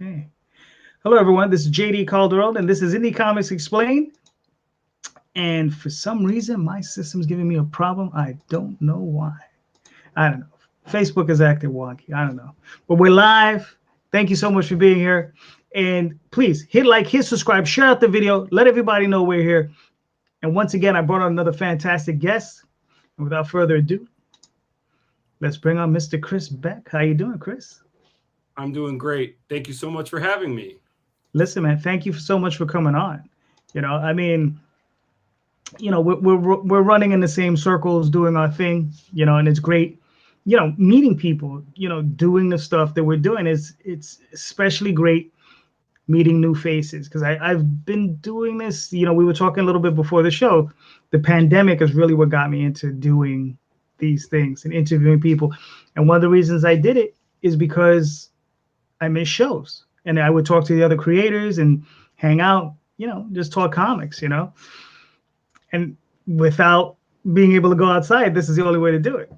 Okay. Hello, everyone. This is JD Calderon, and this is Indy Comics Explained. And for some reason, my system's giving me a problem. I don't know why. I don't know. Facebook is acting wonky. I don't know. But we're live. Thank you so much for being here. And please hit like, hit subscribe, share out the video. Let everybody know we're here. And once again, I brought on another fantastic guest. And without further ado, let's bring on Mr. Chris Beck. How you doing, Chris? I'm doing great. Thank you so much for having me. Listen, man, thank you so much for coming on. I mean, we're running in the same circles, doing our thing, and it's great, meeting people, doing the stuff that we're doing. It's especially great meeting new faces because I've been doing this. We were talking a little bit before the show. The pandemic is really what got me into doing these things and interviewing people. And one of the reasons I did it is because I miss shows. And I would talk to the other creators and hang out, just talk comics, and without being able to go outside, this is the only way to do it.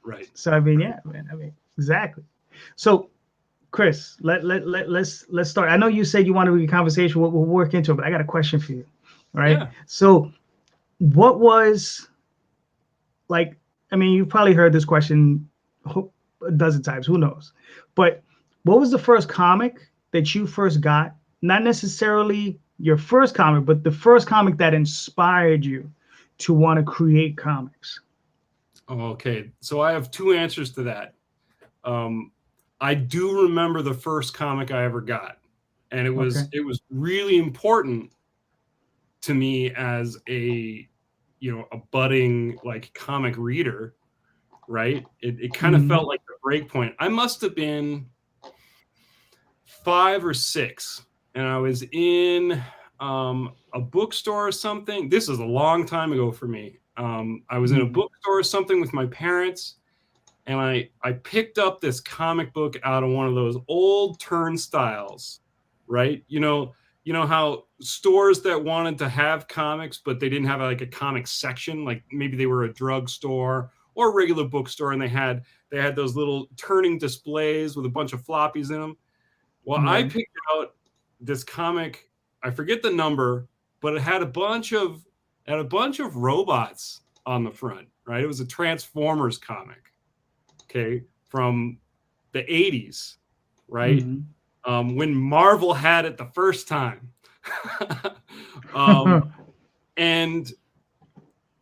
Right. So, I mean, yeah, man, exactly. So, Chris, let's start. I know you said you wanted to be a conversation. We'll work into it, but I got a question for you. Right. Yeah. So what was like, I mean, you've probably heard this question a dozen times, who knows? But what was the first comic that you first got? Not necessarily your first comic, but the first comic that inspired you to want to create comics. Okay. So I have two answers to that. I do remember the first comic I ever got, and it was really important to me as a budding like comic reader, right? It kind of felt like the break point. I must have been 5 or 6, and I was in a bookstore or something. This is a long time ago for me. I was in a bookstore or something with my parents, and I picked up this comic book out of one of those old turnstiles, right? You know how stores that wanted to have comics, but they didn't have like a comic section, like maybe they were a drugstore or a regular bookstore, and they had those little turning displays with a bunch of floppies in them. Well, I picked out this comic. I forget the number, but it had a bunch of robots on the front, right? It was a Transformers comic, okay, from the 80s, right? When Marvel had it the first time. And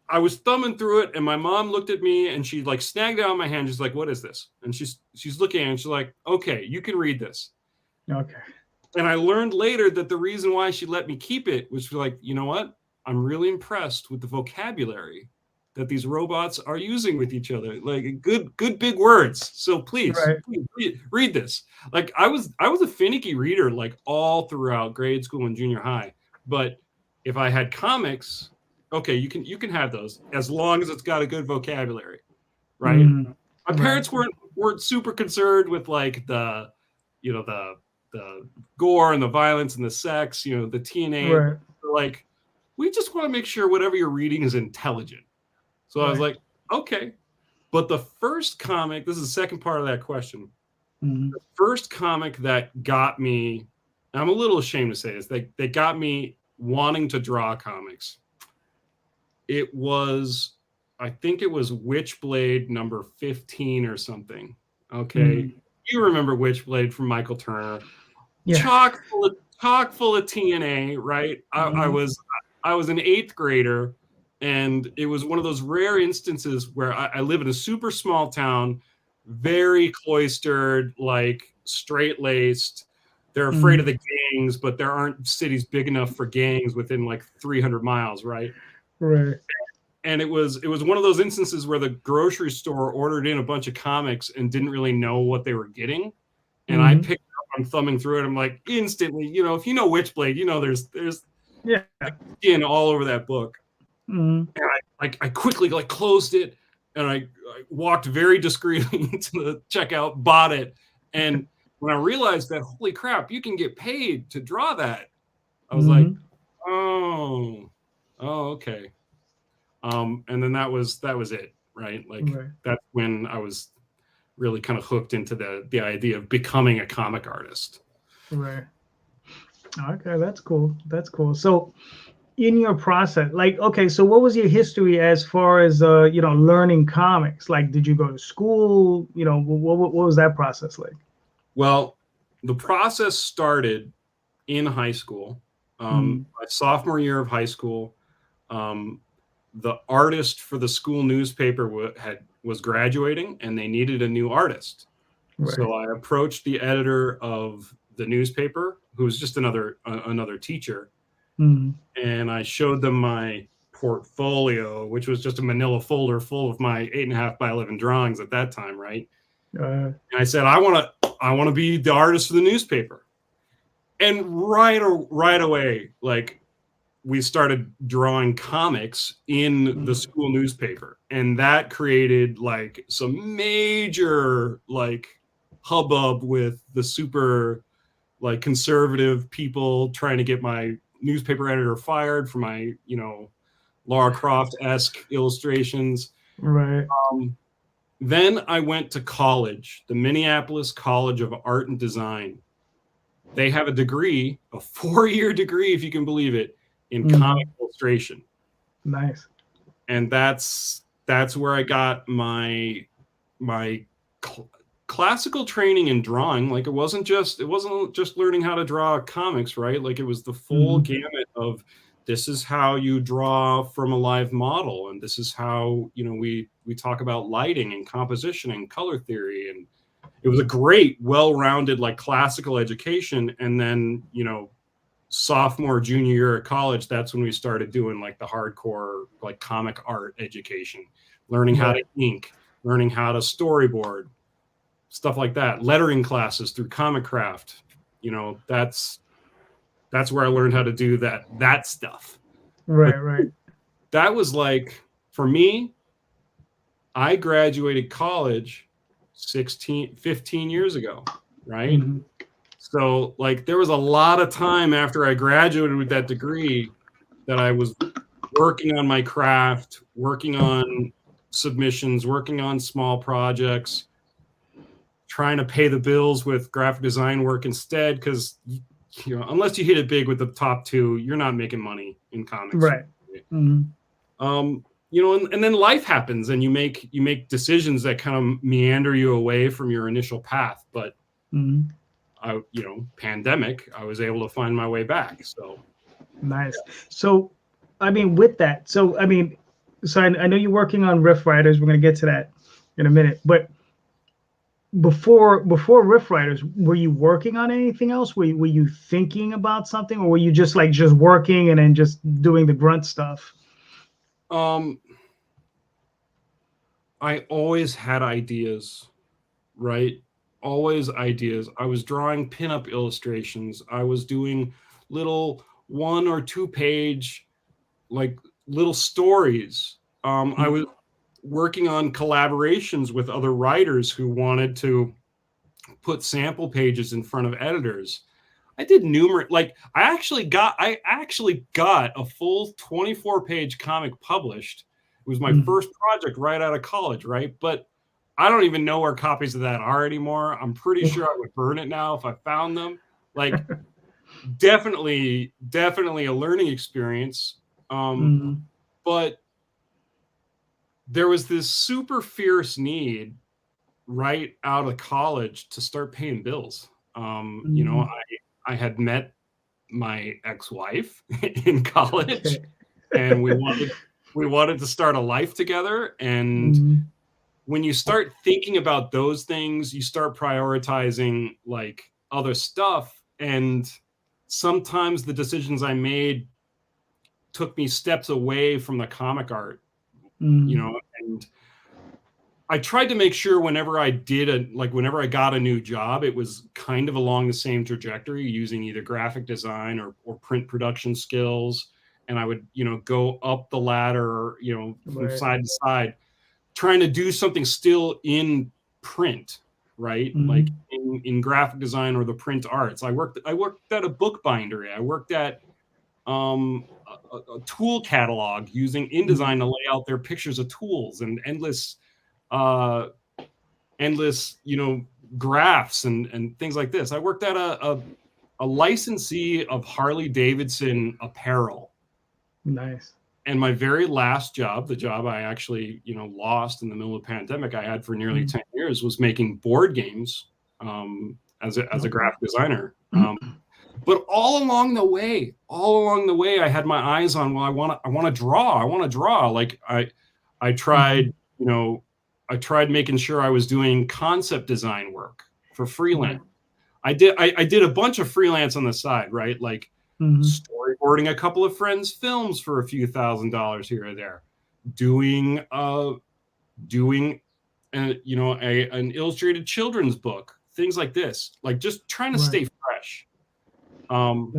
I was thumbing through it, and my mom looked at me, and she like snagged it out of my hand. She's like, "What is this?" And she's looking at it, and she's like, "Okay, you can read this." Okay. And I learned later that the reason why she let me keep it was like, you know what? I'm really impressed with the vocabulary that these robots are using with each other. Like good big words. So please read this. Like I was a finicky reader like all throughout grade school and junior high. But if I had comics, okay, you can have those as long as it's got a good vocabulary, right? My parents weren't super concerned with like the gore and the violence and the sex, the TNA. Like, we just want to make sure whatever you're reading is intelligent. So I was like, okay. But the first comic, this is the second part of that question. The first comic that got me, I'm a little ashamed to say this, that got me wanting to draw comics. I think it was Witchblade number 15 or something. Okay. You remember Witchblade from Michael Turner. Yeah. Chock full of TNA, right? I was an 8th grader, and it was one of those rare instances where I live in a super small town, very cloistered, like straight-laced. They're afraid of the gangs, but there aren't cities big enough for gangs within like 300 miles, right? Right. And it was one of those instances where the grocery store ordered in a bunch of comics and didn't really know what they were getting. And I picked it up, I'm thumbing through it. I'm like, instantly, if you know Witchblade, there's skin all over that book. And I quickly like closed it, and I walked very discreetly into the checkout, bought it. And when I realized that, holy crap, you can get paid to draw that, I was like, oh, okay. And then that was it, right? Like that's when I was really kind of hooked into the idea of becoming a comic artist. Right. Okay, that's cool. That's cool. So in your process, like, okay, so what was your history as far as learning comics? Like, did you go to school? What was that process like? Well, the process started in high school. Mm, My sophomore year of high school, um, the artist for the school newspaper was graduating, and they needed a new artist. right. So I approached the editor of the newspaper, who was just another teacher, Mm, and I showed them my portfolio, which was just a manila folder full of my 8.5 by 11 drawings at that time, right? uh, And I said, I want to be the artist for the newspaper. And right away, like, we started drawing comics in the school newspaper, and that created like some major like hubbub with the super like conservative people trying to get my newspaper editor fired for my Lara Croft-esque illustrations. right. Then I went to college, the Minneapolis College of Art and Design. They have a degree, a 4-year degree, if you can believe it, in comic illustration. Nice. And that's where I got my classical training in drawing. Like, it wasn't just learning how to draw comics, right? Like, it was the full gamut of, this is how you draw from a live model, and this is how we talk about lighting and composition and color theory. And it was a great, well-rounded like classical education. And then sophomore, junior year of college, that's when we started doing like the hardcore like comic art education, learning how to ink, learning how to storyboard, stuff like that, lettering classes through Comic Craft. That's where I learned how to do that stuff. Right, but right. That was like, for me, I graduated college 15 years ago, right? So like, there was a lot of time after I graduated with that degree that I was working on my craft, working on submissions, working on small projects, trying to pay the bills with graphic design work instead, because unless you hit it big with the top two, you're not making money in comics. Right. And then life happens, and you make decisions that kind of meander you away from your initial path. But pandemic, I was able to find my way back. So nice. So, I mean, with that, so I know you're working on Riff Fighters. We're gonna get to that in a minute, but before Riff Riders, were you working on anything else? Were you thinking about something, or were you just working and then just doing the grunt stuff? I always had ideas, right? Always ideas. I was drawing pinup illustrations. I was doing little 1 or 2 page like little stories. I was working on collaborations with other writers who wanted to put sample pages in front of editors. I did numerous, like, I actually got a full 24-page comic published. It was my first project right out of college, right? But I don't even know where copies of that are anymore. I'm pretty sure I would burn it now if I found them. Like, definitely a learning experience. But there was this super fierce need right out of college to start paying bills. I had met my ex-wife in college, and we wanted to start a life together. And when you start thinking about those things, you start prioritizing like other stuff. And sometimes the decisions I made took me steps away from the comic art, and I tried to make sure whenever I got a new job, it was kind of along the same trajectory, using either graphic design or print production skills. And I would, go up the ladder, from side to side, trying to do something still in print, right? Like in graphic design or the print arts. I worked at a book bindery. I worked at a tool catalog using InDesign to lay out their pictures of tools, and endless graphs and things like this. I worked at a licensee of Harley Davidson apparel. Nice. And my very last job, the job I actually, lost in the middle of the pandemic, I had for nearly 10 years, was making board games as a graphic designer. But all along the way, I had my eyes on, well, I want to draw. Like I tried, I tried making sure I was doing concept design work for freelance. I did a bunch of freelance on the side, right? Like storyboarding a couple of friends' films for a few $1,000s here or there, doing an illustrated children's book, things like this, like just trying to stay fresh. And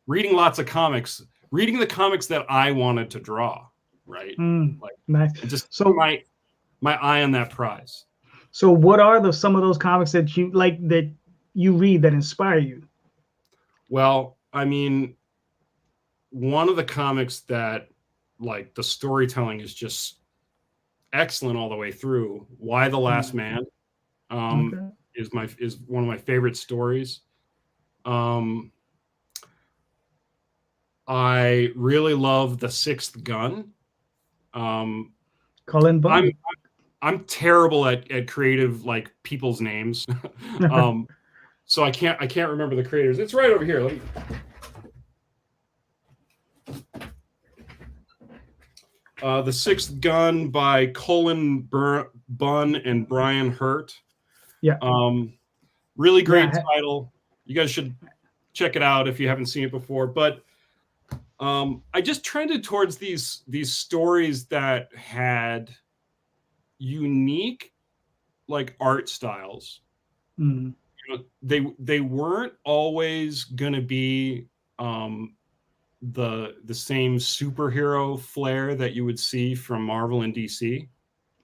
reading lots of comics, reading the comics that I wanted to draw, right? Like nice. Just so my eye on that prize. So what are some of those comics that you like, that you read, that inspire you? Well, I mean, one of the comics that, like, the storytelling is just excellent all the way through. Why the Last Man is one of my favorite stories. I really love The Sixth Gun. Colin Bunn. I'm terrible at creative, like, people's names. So I can't remember the creators. It's right over here. The Sixth Gun by Colin, Bunn, and Brian Hurt. Yeah. Really great title. You guys should check it out if you haven't seen it before. But I just trended towards these stories that had unique, like, art styles. They weren't always going to be the same superhero flair that you would see from Marvel and DC,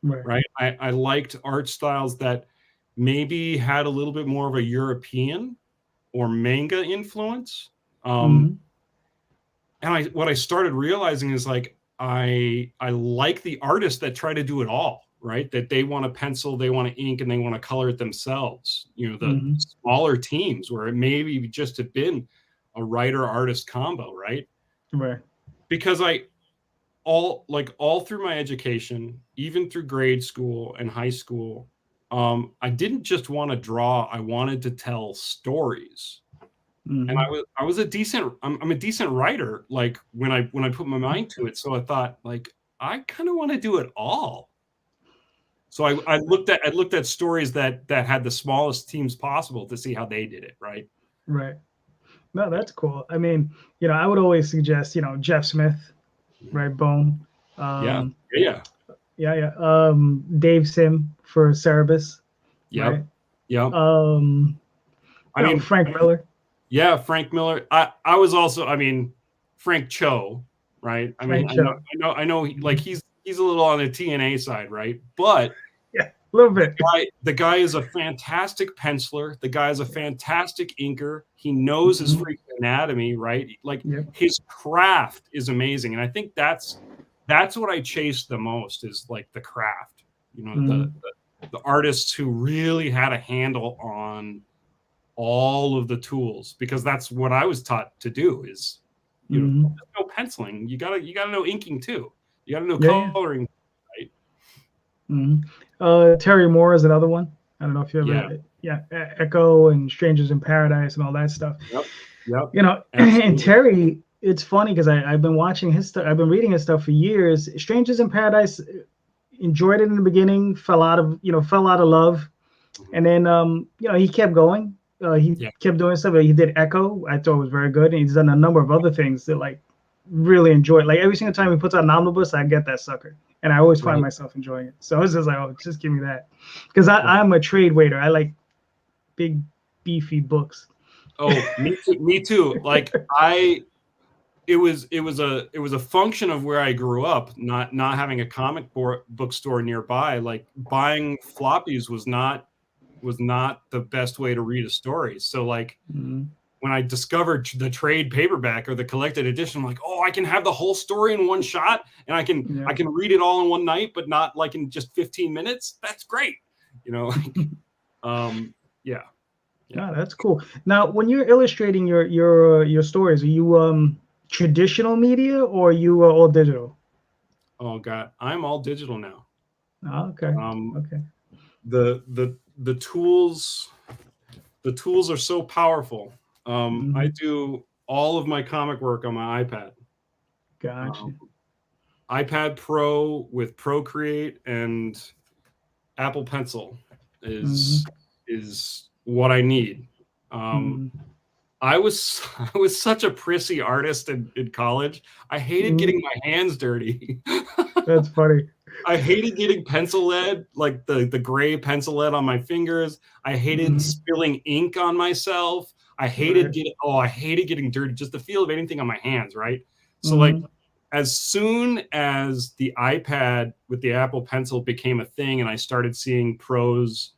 right? I liked art styles that maybe had a little bit more of a European or manga influence. And what I started realizing is, like, I like the artists that try to do it all, right? That they want to pencil, they want to ink, and they want to color it themselves. The smaller teams where it maybe just had been a writer-artist combo, right? Right. Because all through my education, even through grade school and high school, I didn't just want to draw. I wanted to tell stories. And I'm a decent writer, like, when I put my mind to it. So I thought, like, I kind of want to do it all. So I looked at stories that had the smallest teams possible to see how they did it, right? Right. No, that's cool. I mean, I would always suggest, Jeff Smith, right? Bone. Yeah. Dave Sim for Cerebus. Right? Yeah. Frank Miller. Yeah, Frank Miller. I was also, Frank Cho, right? I know, like, he's a little on the TNA side, right? But yeah, a little bit. The guy is a fantastic penciler. The guy is a fantastic inker. He knows his freaking anatomy, right? Like, his craft is amazing, and I think that's what I chase the most, is, like, the craft. The artists who really had a handle on all of the tools, because that's what I was taught to do. Is no penciling. You gotta know inking too. You gotta know coloring. Right? Terry Moore is another one. I don't know if you ever Echo and Strangers in Paradise and all that stuff. Yep. Absolutely. And Terry, it's funny because I've been watching his stuff. I've been reading his stuff for years. Strangers in Paradise, enjoyed it in the beginning, fell out of love, and then he kept going. He kept doing stuff. He did Echo. I thought it was very good, and he's done a number of other things that, like, really enjoy. Like, every single time he puts out an omnibus, I get that sucker, and I always find myself enjoying it. So it's just like, oh, just give me that, because I'm a trade waiter. I like big, beefy books. Oh, me too. Like, it was a function of where I grew up, not having a comic book store nearby. Like, buying floppies was not the best way to read a story. So, like, when I discovered the trade paperback or the collected edition, I'm like, oh, I can have the whole story in one shot, and I can read it all in one night, but not, like, in just 15 minutes. That's great. Yeah. No, that's cool. Now, when you're illustrating your stories, are you traditional media or are you all digital? Oh God, I'm all digital now. Oh, okay. Okay. The tools are so powerful. I do all of my comic work on my iPad. Gotcha. iPad Pro with Procreate and Apple Pencil is what I need. I was I was such a prissy artist in college. I hated getting my hands dirty. That's funny. I hated getting pencil lead, like the gray pencil lead on my fingers. I hated spilling ink on myself. I hated getting dirty, just the feel of anything on my hands, right? So like as soon as the iPad with the Apple Pencil became a thing and I started seeing pros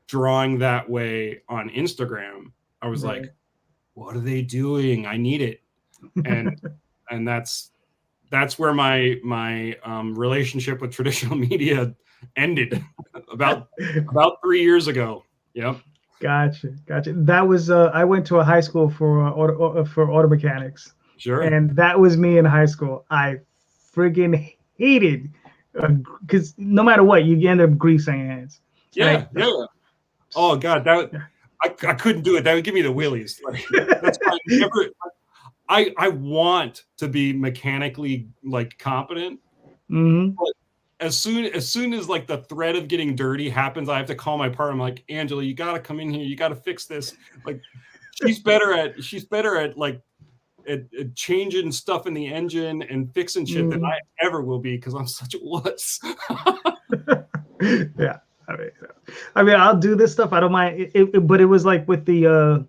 drawing that way on Instagram, I was like, what are they doing? I need it. And that's where my relationship with traditional media ended about 3 years ago. Yep. Gotcha. That was I went to a high school for auto mechanics. Sure. And that was me in high school. I friggin' hated because no matter what, you end up greasing your hands. Yeah. Oh God, I couldn't do it. That would give me the willies. Like, that's why I want to be mechanically like competent. But as soon as like the threat of getting dirty happens, I have to call my partner. I'm like, Angela, you got to come in here. You got to fix this. Like, she's better at like at changing stuff in the engine and fixing shit than I ever will be because I'm such a wuss. Yeah. I mean, I'll do this stuff. I don't mind. But it was like with the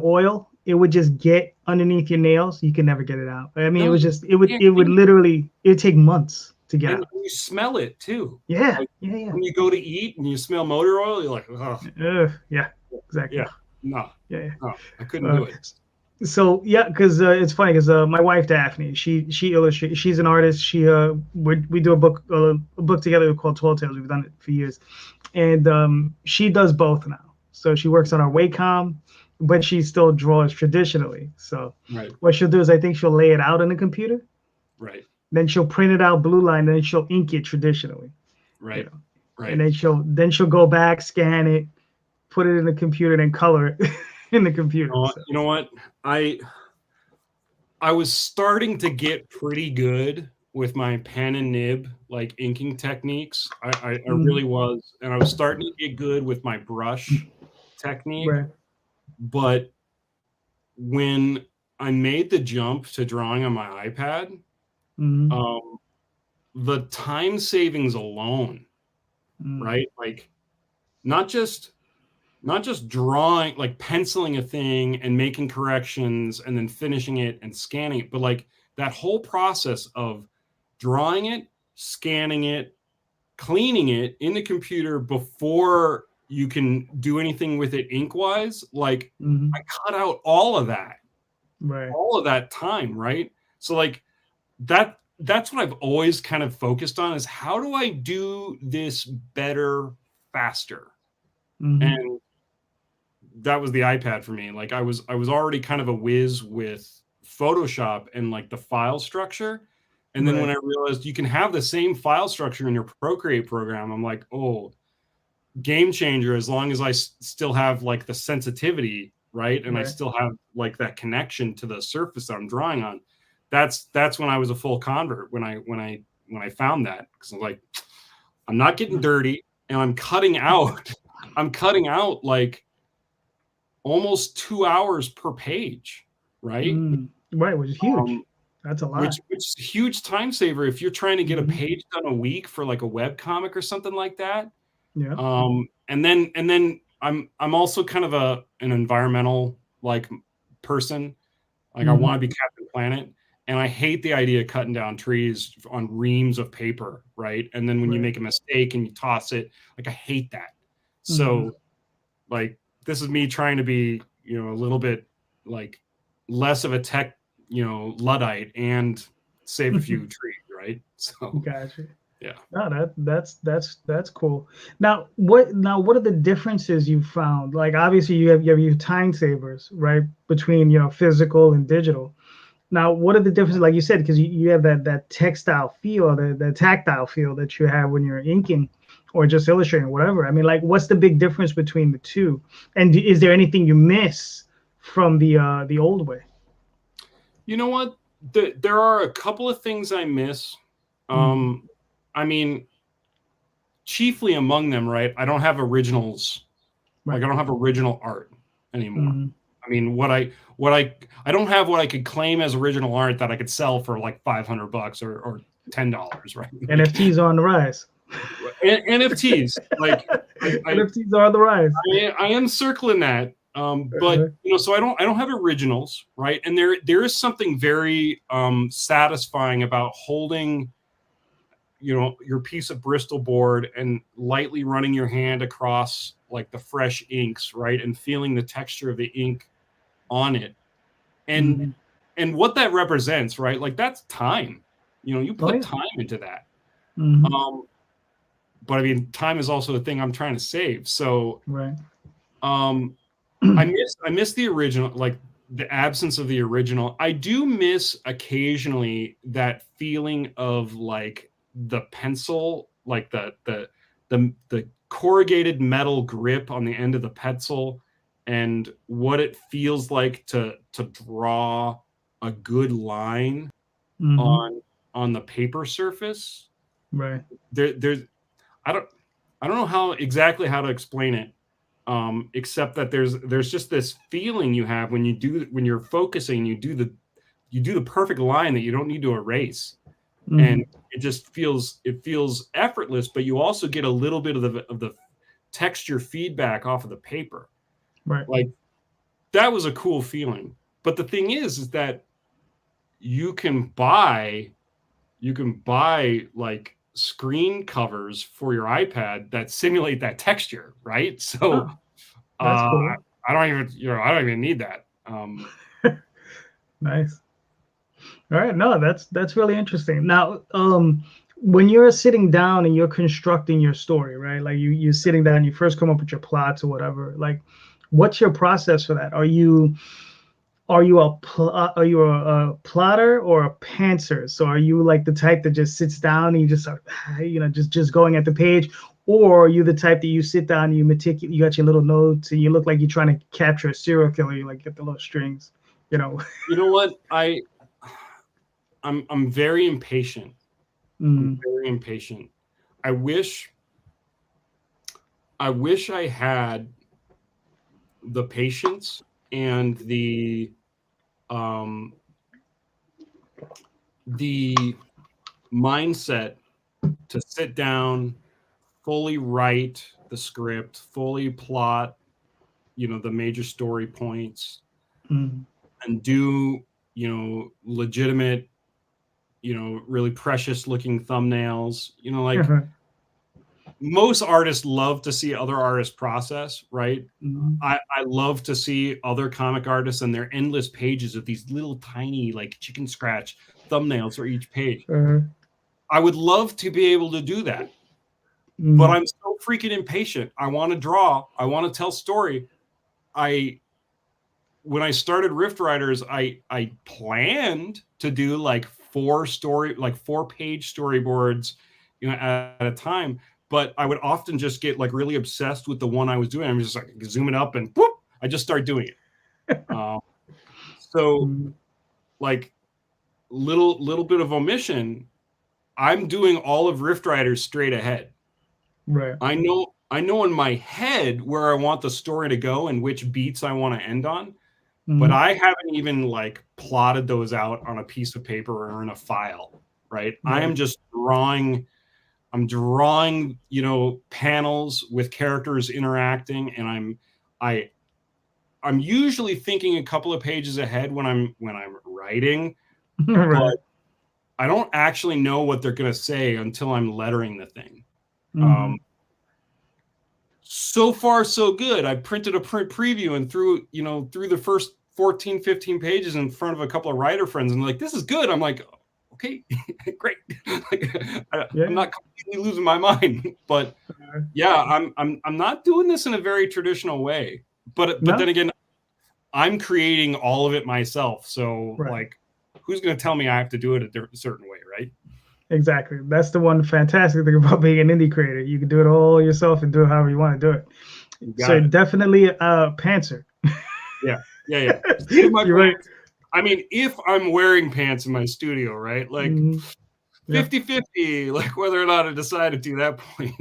oil, it would just get underneath your nails. You can never get it out. I mean, it was just it would literally take months to get out. And you smell it too. Yeah, like, yeah. When you go to eat and you smell motor oil, you're like, oh. Yeah, exactly. Yeah, no, I couldn't do it. So yeah, because it's funny because my wife Daphne, she illustrates. She's an artist. We do a book together called Tall Tales. We've done it for years, and she does both now. So she works on our Wacom, but she still draws traditionally. So what she'll do is I think she'll lay it out on the computer. Right. Then she'll print it out blue line, then she'll ink it traditionally. Right. You know? Right. And then she'll go back, scan it, put it in the computer, then color it in the computer. You know what? I was starting to get pretty good with my pen and nib like inking techniques. I really was, and I was starting to get good with my brush technique. Right. But when I made the jump to drawing on my iPad, the time savings alone, right? Like not just drawing, like penciling a thing and making corrections and then finishing it and scanning it, but like that whole process of drawing it, scanning it, cleaning it in the computer before you can do anything with it ink wise, like I cut out all of that, all of that time. Right. So like that's what I've always kind of focused on is how do I do this better, faster? And that was the iPad for me. Like I was already kind of a whiz with Photoshop and like the file structure. And then when I realized you can have the same file structure in your Procreate program, I'm like, oh, game changer, as long as I still have like the sensitivity, right? And I still have like that connection to the surface that I'm drawing on. That's when I was a full convert when I found that, because I'm like, I'm not getting dirty and I'm cutting out like almost 2 hours per page, right? Right, which is huge. That's a lot. Which is a huge time saver if you're trying to get a page done a week for like a web comic or something like that. Yeah. And then I'm also kind of an environmental like person. Like I want to be Captain Planet, and I hate the idea of cutting down trees on reams of paper, right? And then when you make a mistake and you toss it, like I hate that. So like this is me trying to be, a little bit like less of a tech, Luddite and save a few trees, right? So gotcha. Yeah. No, that's cool. Now what are the differences you found? Like obviously you have your time savers, right? Between physical and digital. Now, what are the differences, like you said, because you have that textile feel, the tactile feel that you have when you're inking or just illustrating, whatever. I mean, like, what's the big difference between the two? And is there anything you miss from the old way? You know what? There are a couple of things I miss. I mean, chiefly among them, right? I don't have originals. Like Right. I don't have original art anymore. Mhm. I mean, I don't have what I could claim as original art that I could sell for like $500 or $10, right? Like, NFTs are on the rise. NFTs, like NFTs are on the rise. I am circling that. But so I don't have originals, right? And there is something very satisfying about holding, your piece of Bristol board and lightly running your hand across like the fresh inks, right? And feeling the texture of the ink on it. And what that represents, right? Like that's time. You put time into that. But I mean, time is also the thing I'm trying to save. So Right. I miss the original, like the absence of the original. I do miss occasionally that feeling of like the pencil, like the corrugated metal grip on the end of the pencil, and what it feels like to draw a good line on the paper surface. Right. There's I don't know how to explain it. Except that there's just this feeling you have when you're focusing, you do the perfect line that you don't need to erase, and it feels effortless, but you also get a little bit of the texture feedback off of the paper. Right. Like that was a cool feeling. But the thing is that you can buy like screen covers for your iPad that simulate that texture, right? So that's cool. I don't even need that. Nice. All right, no, that's really interesting. Now, when you're sitting down and you're constructing your story, right? Like you're sitting down, you first come up with your plots or whatever. Like, what's your process for that? Are you a plotter or a pantser? So are you like the type that just sits down and you just start, just going at the page, or are you the type that you sit down and you got your little notes and you look like you're trying to capture a serial killer? You like get the little strings, You know what? I'm very impatient. I'm very impatient. I wish I had the patience and the mindset to sit down, fully write the script, fully plot, the major story points, and do, legitimate, really precious looking thumbnails, like most artists love to see other artists process, right? I love to see other comic artists and their endless pages of these little tiny, like chicken scratch thumbnails for each page. I would love to be able to do that, but I'm so freaking impatient. I want to draw. I want to tell story. When I started Riff Writers, I planned to do like 4-page storyboards, at a time. But I would often just get like really obsessed with the one I was doing. I'm just like zooming up and whoop, I just start doing it. So like little bit of omission. I'm doing all of Rift Riders straight ahead. Right. I know in my head where I want the story to go and which beats I want to end on. But I haven't even like plotted those out on a piece of paper or in a file, right? I am just drawing. I'm drawing, panels with characters interacting, and I'm usually thinking a couple of pages ahead when I'm writing, but I don't actually know what they're going to say until I'm lettering the thing. So far, so good. I printed a print preview and threw the first 14, 15 pages in front of a couple of writer friends and like, this is good. I'm like, okay, great. Like, Yeah. I'm not completely losing my mind, but yeah, I'm not doing this in a very traditional way. But No? then again, I'm creating all of it myself. So Right. like, who's going to tell me I have to do it a certain way, right? Exactly. That's the one fantastic thing about being an indie creator. You can do it all yourself and do it however you want to do it. You So got it. definitely pantser. Yeah. See my You're right. pants. I mean, if I'm wearing pants in my studio, right? Like Mhm. Yeah. 50-50, like whether or not I decide to do that point.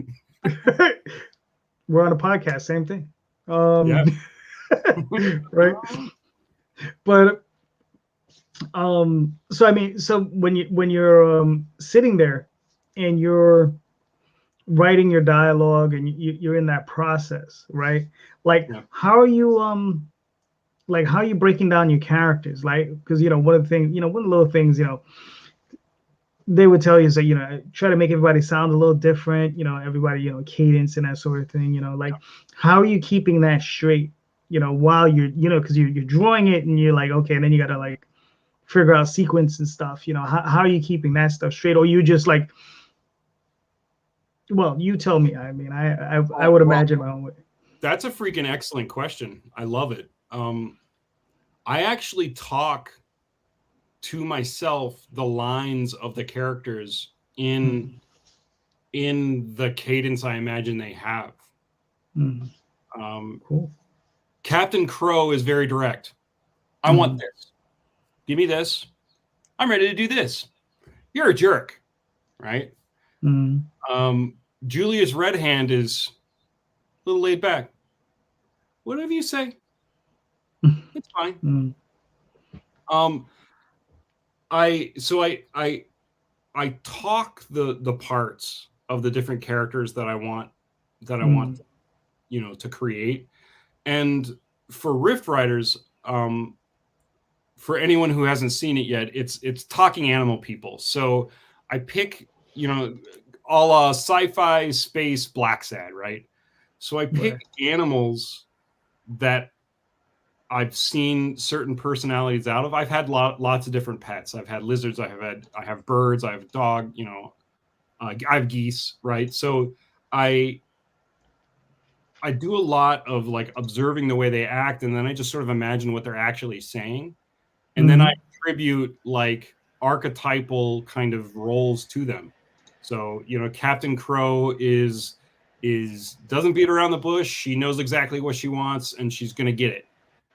We're on a podcast, same thing. Yeah. Right. But so I mean, so when you're sitting there and you're writing your dialogue and you're in that process, right? Like Yeah. how are you like how are you breaking down your characters? Like because one of the things, one of the little things, they would tell you is that try to make everybody sound a little different, everybody, cadence and that sort of thing, like how are you keeping that straight, while you're, because you're drawing it and you're like, okay, and then you gotta like figure out sequence and stuff, how are you keeping that stuff straight, or you just like, well, you tell me. I mean, I would imagine my own way. That's a freaking excellent question. I love it. I actually talk to myself the lines of the characters in the cadence I imagine they have. Cool. Captain Crow is very direct. I want this. Give me this. I'm ready to do this. You're a jerk, right? Julius Red Hand is a little laid back. Whatever you say, it's fine. I talk the parts of the different characters that I want to create. And for Riff Fighters, for anyone who hasn't seen it yet, it's talking animal people. So I pick, a la sci-fi space Black Sad, right? So I pick animals that I've seen certain personalities out of. I've had lots of different pets. I've had lizards. I have birds. I have a dog. I have geese. Right. So I do a lot of like observing the way they act, and then I just sort of imagine what they're actually saying, and then I attribute like archetypal kind of roles to them. So Captain Crow is doesn't beat around the bush. She knows exactly what she wants, and she's going to get it.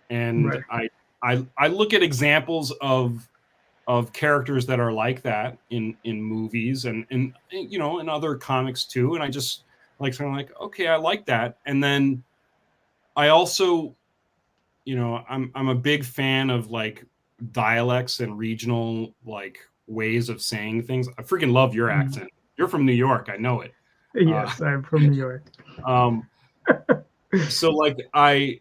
And I look at examples of characters that are like that in movies and in other comics too, and I just like sort of like, okay, I like that. And then I also I'm a big fan of like dialects and regional like ways of saying things. I freaking love your accent. You're from New York, I know it. Yes, I'm from New York. So like I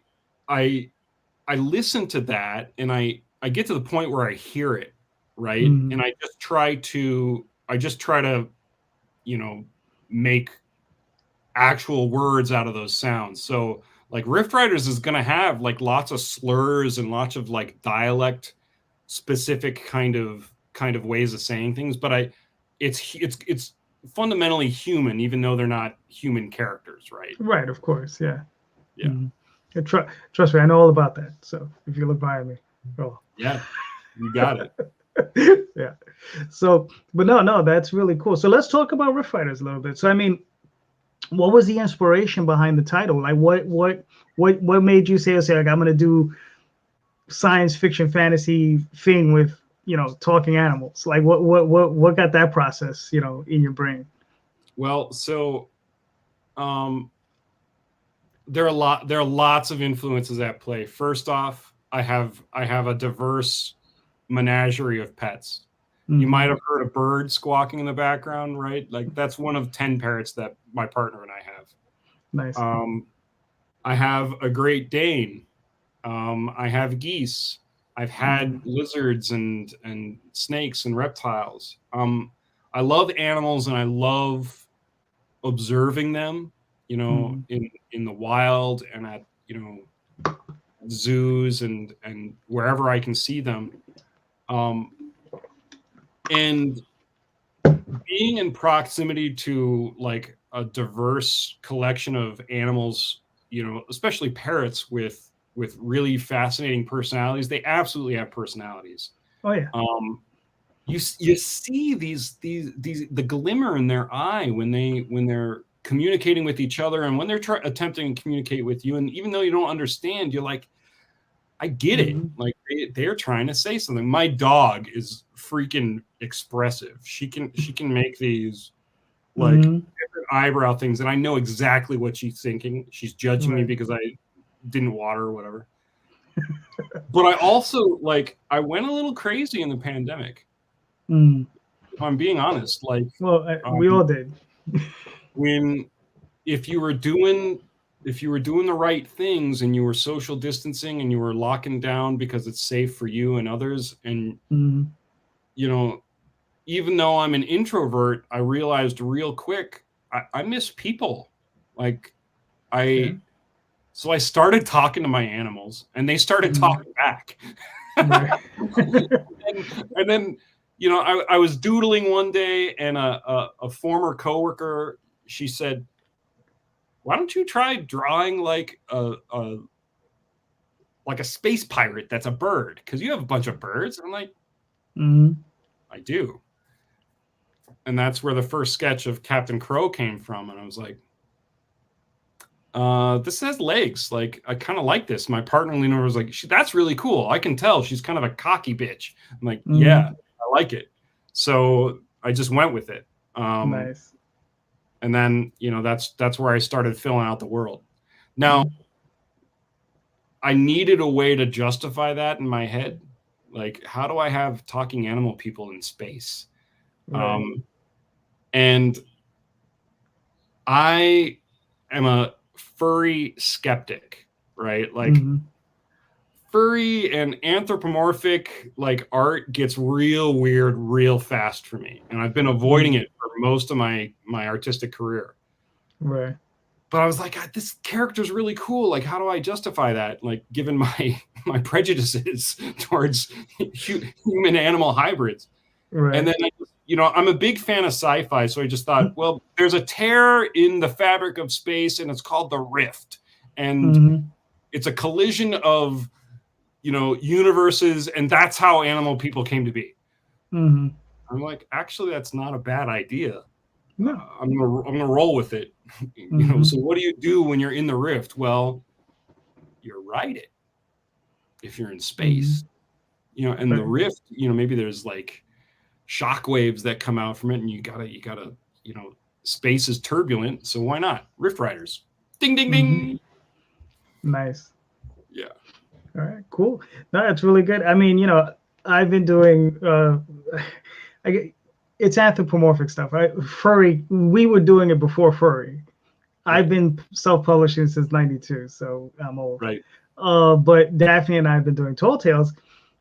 listen to that, and I get to the point where I hear it, right? And I just try to make actual words out of those sounds. So like Riff Riders is going to have like lots of slurs and lots of like dialect specific kind of ways of saying things, but it's fundamentally human, even though they're not human characters, right? Right, of course, yeah. Trust me, I know all about that. So if you look behind me, yeah, you got it. Yeah. So, but no, that's really cool. So let's talk about Riff Fighters a little bit. So I mean, what was the inspiration behind the title? Like, what made you say, like, I'm gonna do science fiction fantasy thing with talking animals? Like, what got that process in your brain? Well, so there are lots of influences at play. First off, I have a diverse menagerie of pets. You might have heard a bird squawking in the background, right? Like that's one of 10 parrots that my partner and I have. Nice. I have a Great Dane. I have geese. I've had lizards and snakes and reptiles. I love animals, and I love observing them, in the wild and at zoos and wherever I can see them. And being in proximity to like a diverse collection of animals, you know, especially parrots with really fascinating personalities. They absolutely have personalities. Oh yeah. You see the glimmer in their eye when they're communicating with each other, and when they're attempting to communicate with you. And even though you don't understand, you're like, I get it. Like they're trying to say something. My dog is freaking expressive. She can make these like different eyebrow things, and I know exactly what she's thinking. She's judging me because I didn't water or whatever. But I also I went a little crazy in the pandemic. If I'm being honest, we all did. If you were doing the right things and you were social distancing and you were locking down because it's safe for you and others, and you know, even though I'm an introvert, I realized real quick I miss people. So I started talking to my animals, and they started talking back. and then, you know, I was doodling one day, and a former coworker, she said, "Why don't you try drawing like a space pirate that's a bird? Because you have a bunch of birds." And I'm like, I do. And that's where the first sketch of Captain Crow came from. And I was like, this has legs. Like, I kind of like this. My partner leaned over, was like, "That's really cool. I can tell she's kind of a cocky bitch." I'm like, yeah, I like it. So I just went with it. Nice. And then, you know, that's where I started filling out the world. Now, I needed a way to justify that in my head. Like, how do I have talking animal people in space? And I am a furry skeptic, right? Like, furry and anthropomorphic art gets real weird real fast for me, and I've been avoiding it for most of my artistic career. Right. But I was like, this character's really cool. Like, how do I justify that? Like, given my prejudices towards human animal hybrids. Right. And then, you know, I'm a big fan of sci-fi, so I just thought, well, there's a tear in the fabric of space, and it's called the Rift, and it's a collision of, you know, universes, and that's how animal people came to be. I'm like, actually, that's not a bad idea. No. I'm gonna roll with it. You know, so what do you do when you're in the Rift? Well, you ride it if you're in space. You know, and the Rift, you know, maybe there's like shock waves that come out from it, and you gotta, you know, space is turbulent, so why not? Riff Riders. Ding ding ding. Nice. Yeah. All right, cool. No, that's really good. I mean, you know, I've been doing it's anthropomorphic stuff, right? Furry, we were doing it before furry. I've been self-publishing since '92, so I'm old. Right. But Daphne and I have been doing Tall Tales,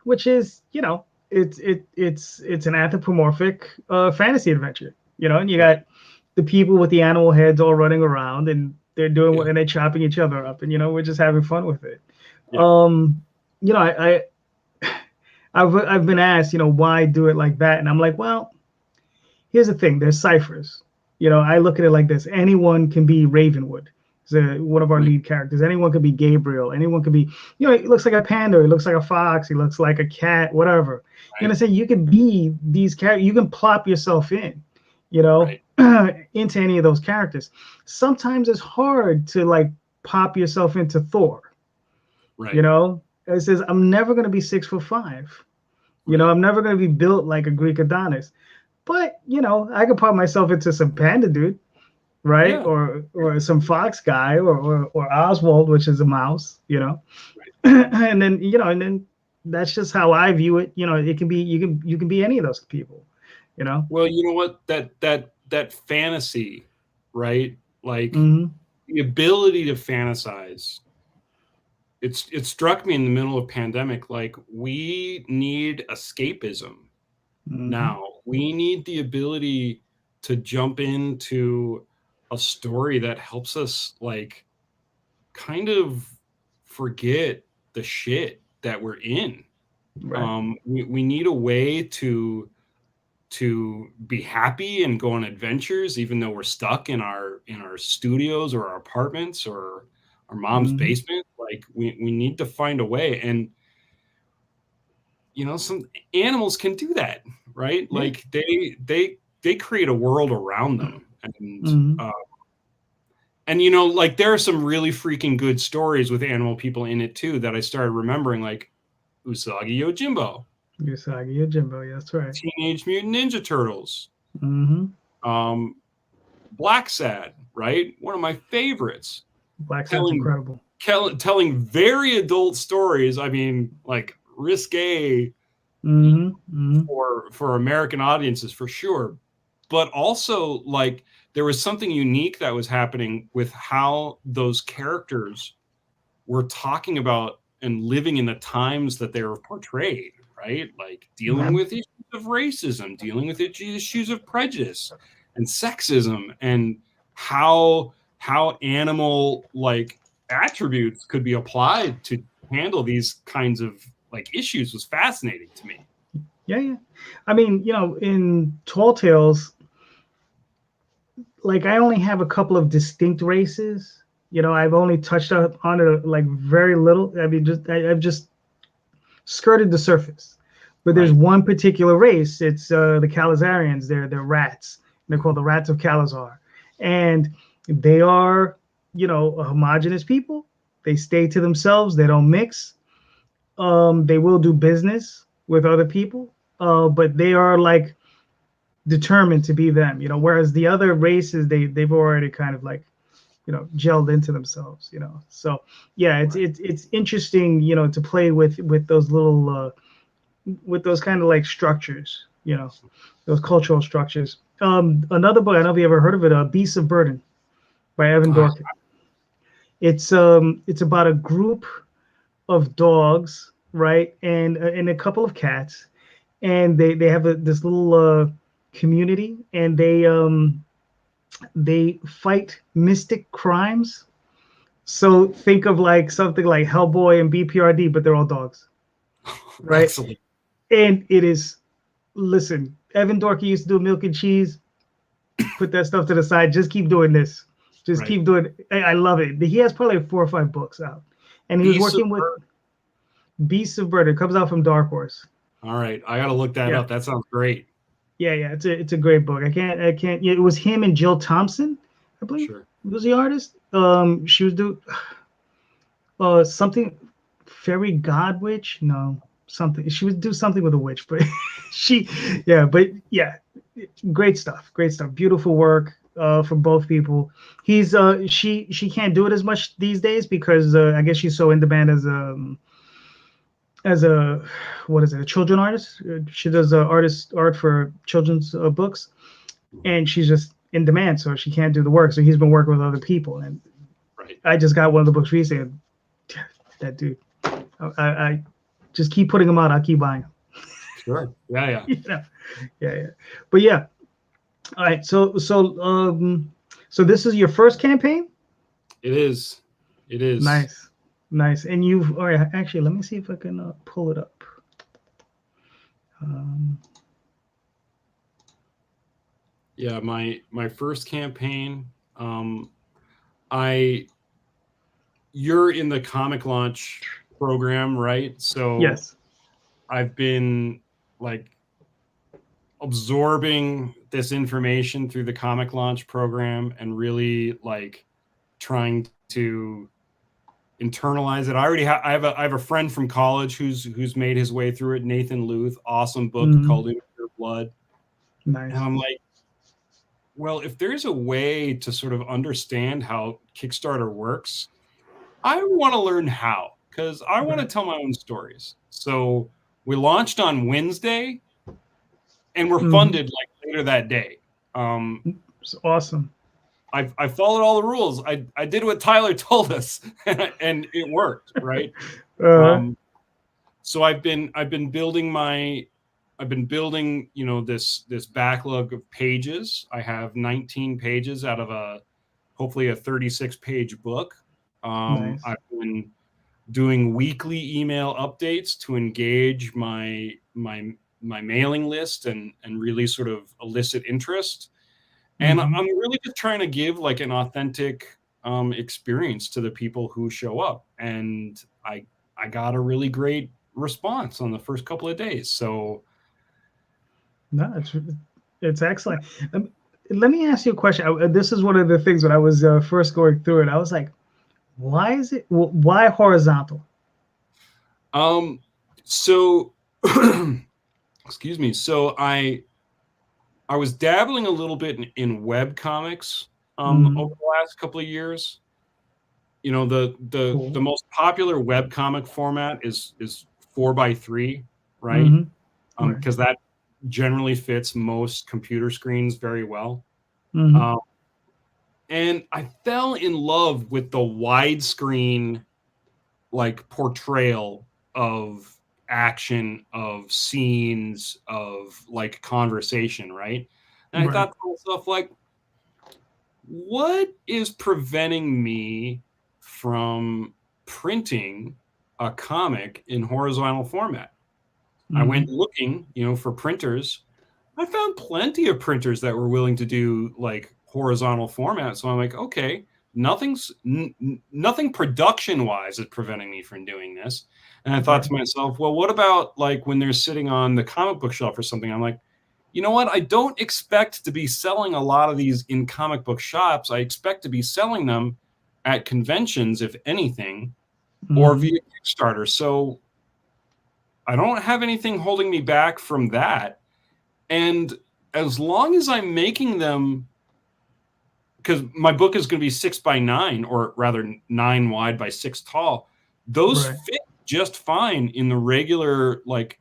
which is, you know, it's an anthropomorphic fantasy adventure, you know, and you got the people with the animal heads all running around, and they're doing and they're chopping each other up, and, you know, we're just having fun with it. You know, I've been asked, you know, why do it like that? And I'm like, well, here's the thing. There's ciphers. You know, I look at it like this. Anyone can be Ravenwood. One of our lead characters. Anyone could be Gabriel. Anyone could be, you know, he looks like a panda. He looks like a fox. He looks like a cat, whatever. You know, you can be these characters. You can plop yourself in, you know, into any of those characters. Sometimes it's hard to like pop yourself into Thor. You know, it says, I'm never going to be 6'5". You know, I'm never going to be built like a Greek Adonis. But, you know, I could pop myself into some panda dude, right? Or some fox guy, or Oswald, which is a mouse, you know. And then, you know, and then that's just how I view it. You know, it can be, you can be any of those people, you know. Well, you know what, that fantasy, right? Like the ability to fantasize. It struck me in the middle of pandemic, like, we need escapism now. We need the ability to jump into a story that helps us like kind of forget the shit that we're in. We need a way to to be happy and go on adventures, even though we're stuck in our studios or our apartments or our mom's basement. Like we need to find a way. And some animals can do that, right? Yeah. Like they create a world around them. And like there are some really freaking good stories with animal people in it too that I started remembering, like Usagi Yojimbo. Usagi Yojimbo, that's right. Teenage Mutant Ninja Turtles. Black Sad, right? One of my favorites. Black Sad's incredible. Telling very adult stories. I mean, like risque for American audiences for sure, but also like there was something unique that was happening with how those characters were talking about and living in the times that they were portrayed, right? Like dealing with issues of racism, dealing with issues of prejudice and sexism, and how animal like attributes could be applied to handle these kinds of like issues was fascinating to me. Yeah. I mean, in Tall Tales, like I only have a couple of distinct races. I've only touched on it like very little. I mean, I've just skirted the surface. But there's one particular race. It's the Calizarians. They're rats. They're called the Rats of Calazar, and they are, a homogenous people. They stay to themselves. They don't mix. They will do business with other people, but they are like determined to be them. Whereas the other races, they've already kind of like, gelled into themselves. So yeah, it's interesting, to play with those little with those kind of like structures, those cultural structures. Another book, I don't know if you ever heard of it, Beasts of Burden by Evan Dorkin. It's about a group of dogs, right, and a couple of cats, and they have this little community, and they fight mystic crimes. So think of like something like Hellboy and BPRD, but they're all dogs, right? Excellent. And it is, listen, Evan Dorkin used to do Milk and Cheese. Put that stuff to the side. Just keep doing this. Just keep doing it. I love it. He has probably 4 or 5 books out. And he was working with Beasts of Burden. It comes out from Dark Horse. All right. I got to look that up. That sounds great. Yeah. It's a great book. I can't. Yeah, it was him and Jill Thompson, I believe. Sure. Was the artist. She was doing something, Fairy God Witch? No. Something she would do something with a witch, but great stuff, beautiful work from both people. He's she can't do it as much these days because I guess she's so in demand as a what is it, a children artist. She does art for children's books, and she's just in demand, so she can't do the work. So he's been working with other people, and I just got one of the books recently. That dude, I just keep putting them out. I'll keep buying them. Sure. Yeah. Yeah. But yeah. All right. So this is your first campaign? It is. Nice. And you've, all right, actually, let me see if I can pull it up. Yeah, my first campaign, you're in the comic launch program, right? So yes, I've been like absorbing this information through the comic launch program and really like trying to internalize it. I have a friend from college who's made his way through it, Nathan Luth, awesome book called Immature Blood. Nice. And I'm like, well, if there's a way to sort of understand how Kickstarter works, I want to learn how, because I want to tell my own stories. So we launched on Wednesday, and we're funded like later that day. It's awesome. I followed all the rules. I did what Tyler told us, and it worked, right? So I've been building this backlog of pages. I have 19 pages out of hopefully a 36-page book. Nice. I've been doing weekly email updates to engage my my mailing list and really sort of elicit interest. And I'm really just trying to give like an authentic experience to the people who show up. And I got a really great response on the first couple of days. So no, it's excellent. Let me ask you a question. This is one of the things when I was first going through it. I was like, why horizontal? So excuse me. So I was dabbling a little bit in web comics over the last couple of years. You know, the most popular web comic format is 4x3, right? Because that generally fits most computer screens very well. And I fell in love with the widescreen like portrayal of action, of scenes, of like conversation, right? And I thought to myself, like, what is preventing me from printing a comic in horizontal format? I went looking, for printers. I found plenty of printers that were willing to do like horizontal format. So I'm like, okay, nothing production wise is preventing me from doing this. And I thought to myself, well, what about like when they're sitting on the comic book shelf or something? I'm like, you know what? I don't expect to be selling a lot of these in comic book shops. I expect to be selling them at conventions, if anything, or via Kickstarter. So I don't have anything holding me back from that. And as long as I'm making them, because my book is going to be 6x9, or rather 9 wide by 6 tall, those fit just fine in the regular, like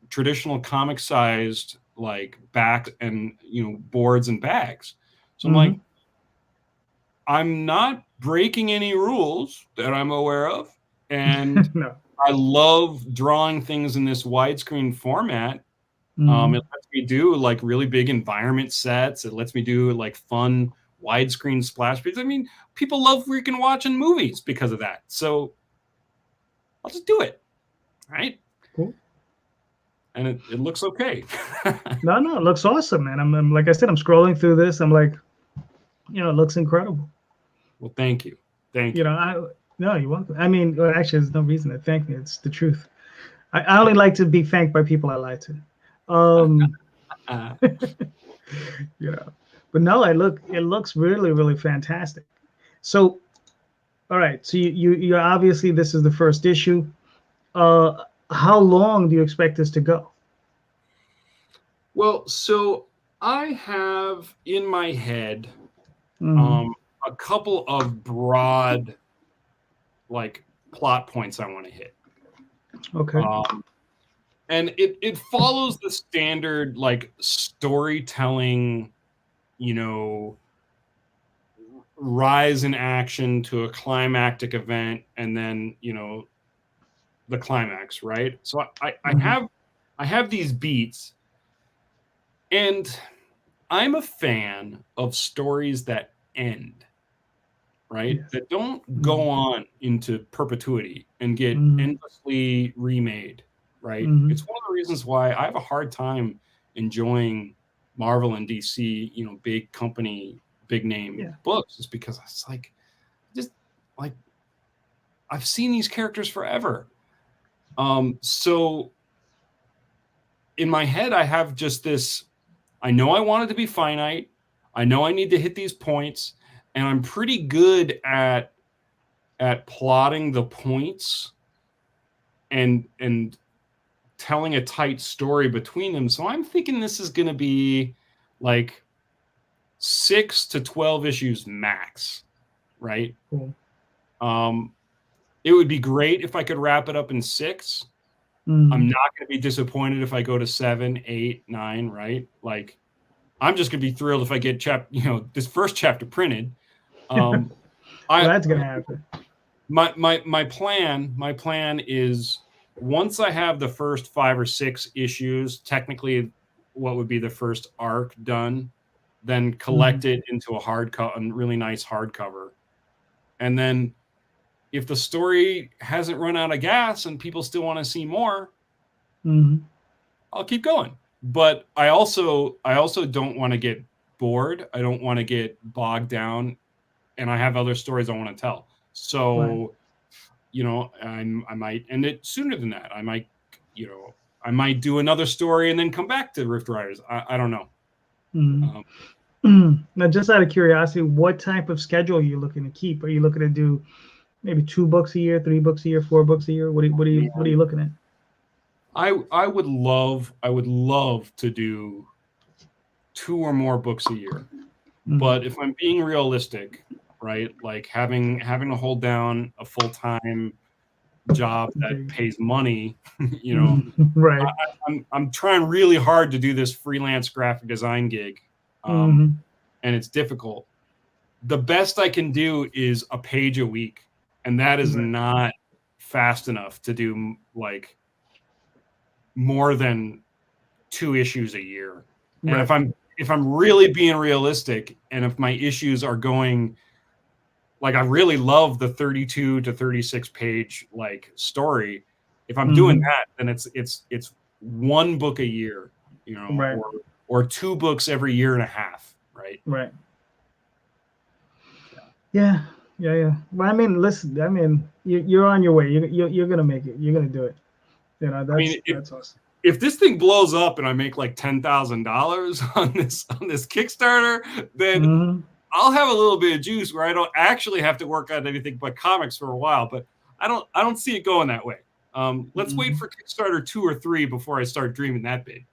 traditional comic sized, like back and, boards and bags. So I'm like, I'm not breaking any rules that I'm aware of. And I love drawing things in this widescreen format. It lets me do like really big environment sets. It lets me do like fun widescreen splash pages. I mean, people love freaking watching movies because of that. So I'll just do it. Right? Cool. And it looks okay. No, it looks awesome, man. I'm like I said, I'm scrolling through this. I'm like, it looks incredible. Well, thank you. Thank you. No, you're welcome. I mean, actually, there's no reason to thank me. It's the truth. I only like to be thanked by people I like to. But no, it looks really, really fantastic. So, all right. So you obviously this is the first issue. How long do you expect this to go? Well, so I have in my head a couple of broad like plot points I want to hit. Okay. And it follows the standard like storytelling, rise in action to a climactic event, and then the climax, right? So I have these beats, and I'm a fan of stories that end, right? Yes. That don't go on into perpetuity and get endlessly remade, right? It's one of the reasons why I have a hard time enjoying Marvel and DC, big company, big name books, is because it's like, just like, I've seen these characters forever. So in my head, I have just this, I know I want it to be finite. I know I need to hit these points, and I'm pretty good at plotting the points and telling a tight story between them. So I'm thinking this is going to be like 6 to 12 issues max, right? Cool. It would be great if I could wrap it up in 6. I'm not going to be disappointed if I go to 7, 8, 9, right? Like, I'm just going to be thrilled if I get this first chapter printed. Well, that's going to happen. My plan is, once I have the first 5 or 6 issues, technically what would be the first arc done, then collect it into a really nice hardcover. And then if the story hasn't run out of gas and people still want to see more, I'll keep going. But I also don't want to get bored. I don't want to get bogged down, and I have other stories I want to tell. So, Right. you know, I might end it sooner than that. I might, you know, I might do another story and then come back to Riff Riders. I don't know. Now, just out of curiosity, what type of schedule are you looking to keep? Are you looking to do maybe 2 books a year, 3 books a year, 4 books a year? What are you looking at? I would love to do 2 or more books a year. But if I'm being realistic, right, like having to hold down a full-time job that pays money, you know, right. I'm trying really hard to do this freelance graphic design gig, and it's difficult. The best I can do is a page a week, and that is not fast enough to do like more than 2 issues a year. And if I'm really being realistic, and if my issues are going, like, I really love the 32 to 36 page like story. If I'm doing that, then it's 1 book a year, you know, or 2 books every year and a half, right? Right. Yeah. Well, I mean, listen, I mean, you're on your way. You're gonna make it. You're gonna do it. You know, that's awesome. If this thing blows up and I make like $10,000 on this Kickstarter, then I'll have a little bit of juice where I don't actually have to work on anything but comics for a while. But I don't see it going that way. Let's wait for Kickstarter 2 or 3 before I start dreaming that big.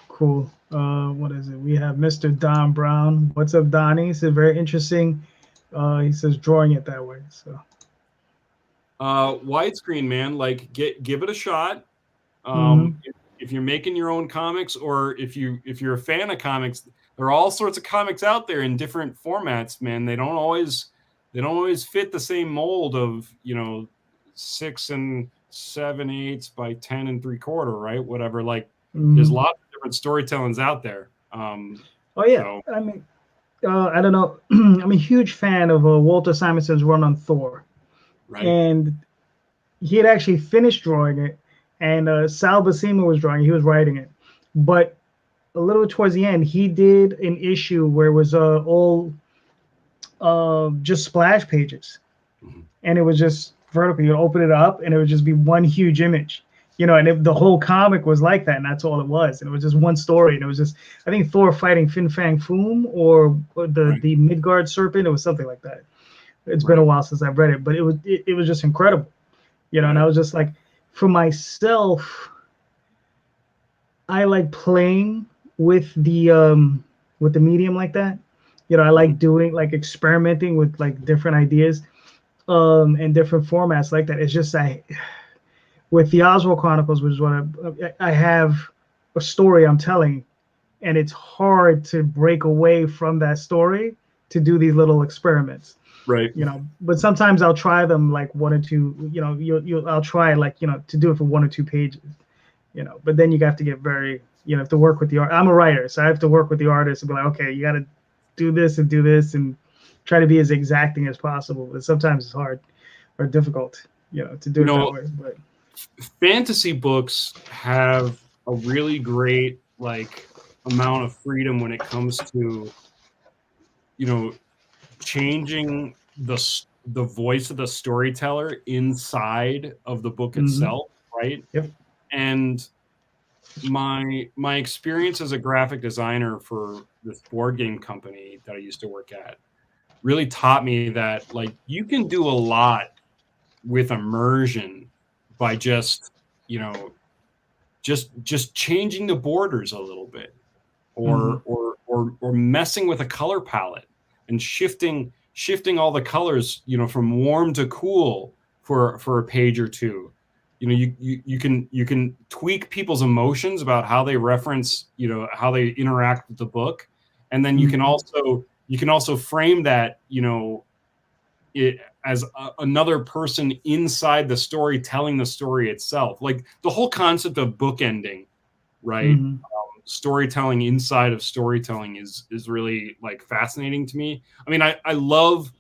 Cool. What is it? We have Mr. Don Brown. What's up, Donnie? It's very interesting. He says drawing it that way. So widescreen, man, like give it a shot. If you're making your own comics, or if you're a fan of comics, there are all sorts of comics out there in different formats, man. They don't always fit the same mold of, you know, 6 7/8 by 10 3/4, right? Whatever. Like there's lots of different storytellings out there. Oh yeah. So, I mean, I don't know. I'm a huge fan of Walter Simonson's run on Thor. Right. And he had actually finished drawing it, and Sal Buscema was drawing. He was writing it, but a little towards the end, he did an issue where it was all just splash pages, and it was just vertical. You open it up, and it would just be one huge image, you know. And the whole comic was like that, and that's all it was. And it was just one story, and it was just, I think, Thor fighting Fin Fang Foom or the Midgard serpent. It was something like that. It's been a while since I've read it, but it was just incredible, you know. And I was just like, for myself, I like playing with the medium like that. You know, I like doing, like, experimenting with like different ideas and different formats like that. It's just with the Oswald Chronicles, which is what I have a story I'm telling, and it's hard to break away from that story to do these little experiments. Right. You know, but sometimes I'll try them like 1 or 2, you know, I'll try, like, you know, to do it for 1 or 2 pages, you know, but then you have to get very, you know, have to work with the art. I'm a writer, so I have to work with the artist and be like, okay, you got to do this and try to be as exacting as possible. But sometimes it's hard or difficult, you know, to do it that way. But fantasy books have a really great, like, amount of freedom when it comes to, you know, changing the voice of the storyteller inside of the book itself, right? Yep. And my experience as a graphic designer for this board game company that I used to work at really taught me that, like, you can do a lot with immersion by just, you know, just changing the borders a little bit, or messing with a color palette and shifting all the colors, you know, from warm to cool for a page or 2. You know, you can tweak people's emotions about how they reference, you know, how they interact with the book, and then you can also frame that, you know, it as another person inside the story telling the story itself. Like the whole concept of bookending, right? Storytelling inside of storytelling is really, like, fascinating to me. I mean, I love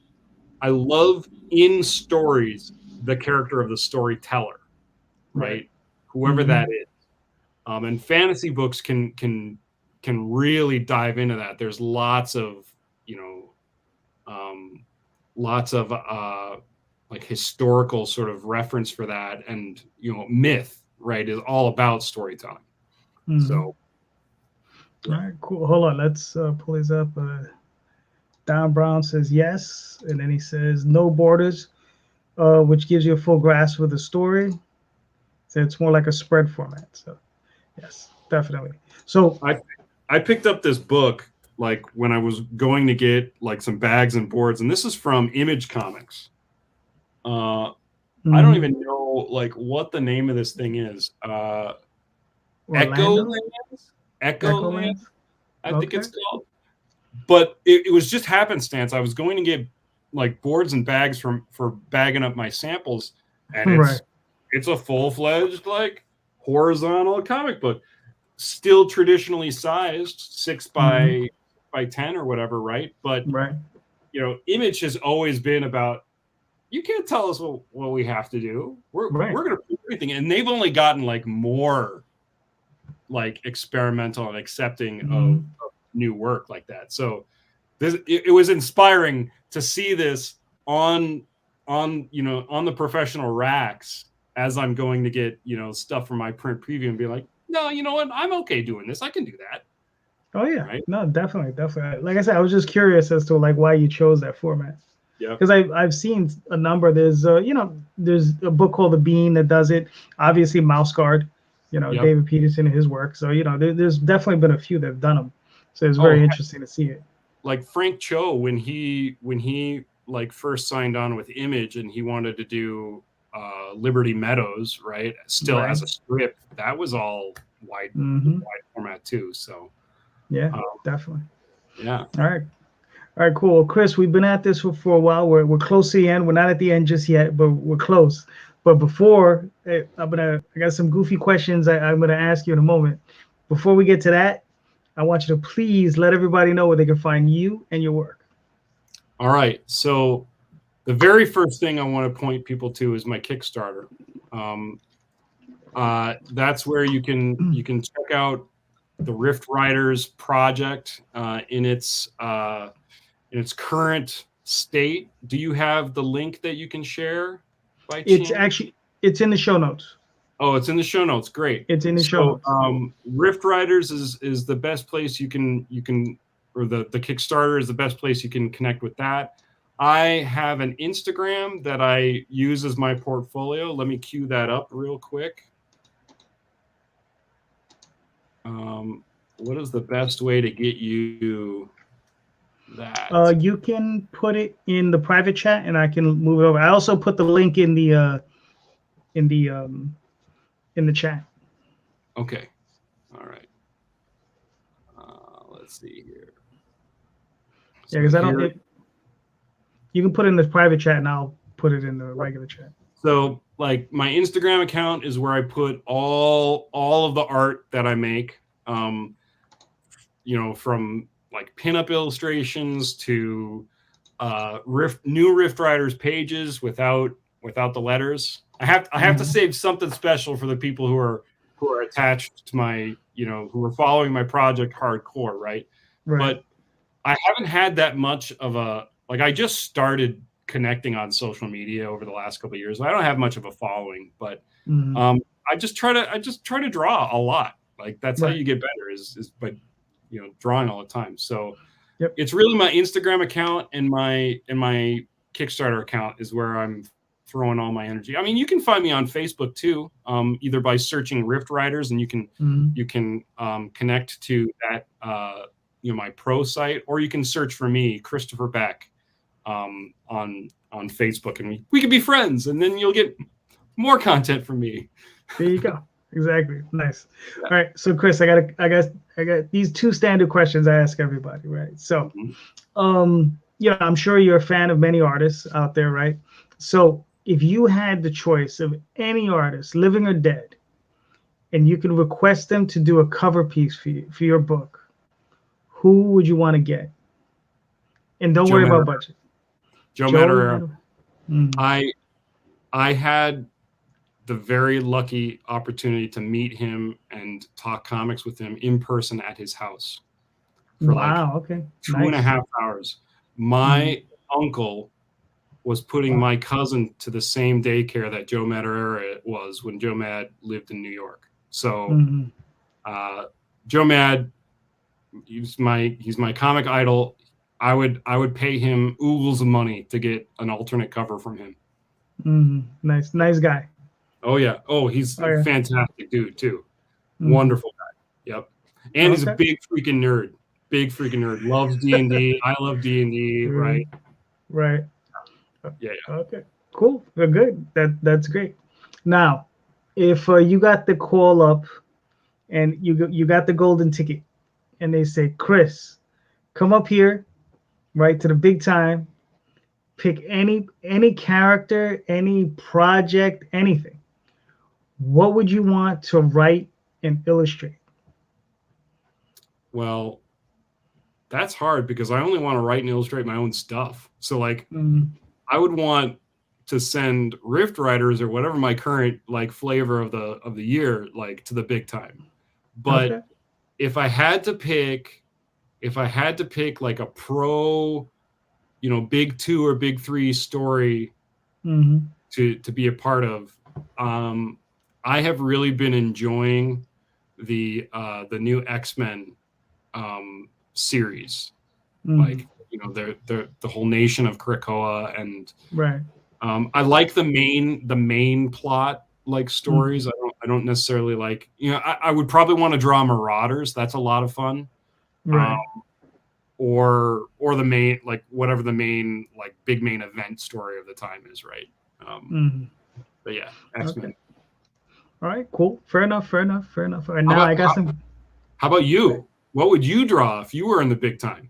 in stories the character of the storyteller, right? Whoever that is. And fantasy books can really dive into that. There's lots of like historical sort of reference for that, and myth, right, is all about storytelling. So all right, cool. Hold on, let's pull this up. Don Brown says yes, and then he says no borders, which gives you a full grasp of the story. So it's more like a spread format. So yes, definitely. So I picked up this book like when I was going to get like some bags and boards, and this is from Image Comics. I don't even know like what the name of this thing is. Echo Lands, I think it's called. But it was just happenstance. I was going to get like boards and bags for bagging up my samples, and it's a full-fledged like horizontal comic book, still traditionally sized 6 by 10 or whatever, right? But Image has always been about, you can't tell us what we have to do. We're going to do everything, and they've only gotten like more like experimental and accepting of new work like that. So it was inspiring to see this on the professional racks as I'm going to get stuff from my print preview, and be like, no, you know what, I'm okay doing this. I can do that. Oh yeah, right? No, definitely. Like I said, I was just curious as to like why you chose that format. Yeah. Because I've seen a number. There's there's a book called The Bean that does it. Obviously, Mouse Guard, David Peterson and his work. So there's definitely been a few that have done them. So it's very interesting to see it. Like Frank Cho, when he like first signed on with Image and he wanted to do Liberty Meadows, right? Still as a strip, that was all wide format too. So yeah, definitely. Yeah. All right, cool. Well, Chris, we've been at this for a while. We're close to the end. We're not at the end just yet, but we're close. But before, I got some goofy questions I'm gonna ask you in a moment. Before we get to that, I want you to please let everybody know where they can find you and your work. All right. So the very first thing I want to point people to is my Kickstarter. That's where you can check out the Riff Fighters project in its current state. Do you have the link that you can share by chance? It's in the show notes. Oh, it's in the show notes. Great. It's in the show notes. Riff Fighters is the best place you can or the Kickstarter is the best place you can connect with that. I have an Instagram that I use as my portfolio. Let me cue that up real quick. What is the best way to get you that? You can put it in the private chat, and I can move it over. I also put the link in the chat. Okay. All right. Let's see here. Yeah, because you can put it in the private chat, and I'll put it in the regular chat. So, like, my Instagram account is where I put all of the art that I make. From like pinup illustrations to new Riff Riders pages without the letters. I have to save something special for the people who are attached to my who are following my project hardcore, right? But I haven't had that much of a I just started connecting on social media over the last couple of years. I don't have much of a following, but I just try to draw a lot. Like that's how you get better is by drawing all the time. So it's really my Instagram account and my Kickstarter account is where I'm throwing all my energy. I mean, you can find me on Facebook too, either by searching Rift Riders, and you can connect to that my pro site, or you can search for me, Christopher Beck, on Facebook, and we can be friends, and then you'll get more content from me. There you go. Exactly. Nice. Yeah. All right. So Chris, I got these two standard questions I ask everybody, right? So, I'm sure you're a fan of many artists out there, right? So if you had the choice of any artist, living or dead, and you could request them to do a cover piece for your book, who would you want to get? And don't worry about budget. Joe Madureira. I had the very lucky opportunity to meet him and talk comics with him in person at his house for Okay. 2.5 hours. My uncle was putting my cousin to the same daycare that Joe Madureira was when Joe Mad lived in New York. So Joe Mad, he's my comic idol. I would pay him oodles of money to get an alternate cover from him. Nice guy. Oh yeah. Oh, he's a fantastic dude too. Wonderful guy. Yep. And he's a big freaking nerd. Loves D&D. I love D&D. Right. Yeah. Okay. Cool. Good. That's great. Now, if you got the call up and you got the golden ticket, and they say, Chris, come up here, right, to the big time. Pick any character, any project, anything. What would you want to write and illustrate? Well, that's hard because I only want to write and illustrate my own stuff. So like I would want to send Riff Fighters or whatever my current like flavor of the year like to the big time. But if I had to pick like a pro, big 2 or big 3 story to be a part of, I have really been enjoying the new X-Men series, like the whole nation of Krakoa, and I like the main plot like stories. I don't necessarily like, I would probably want to draw Marauders. That's a lot of fun. Or the main, like whatever the main like big main event story of the time is, right? But yeah, X-Men. All right, cool. Fair enough. And now I got some. How about you? What would you draw if you were in the big time?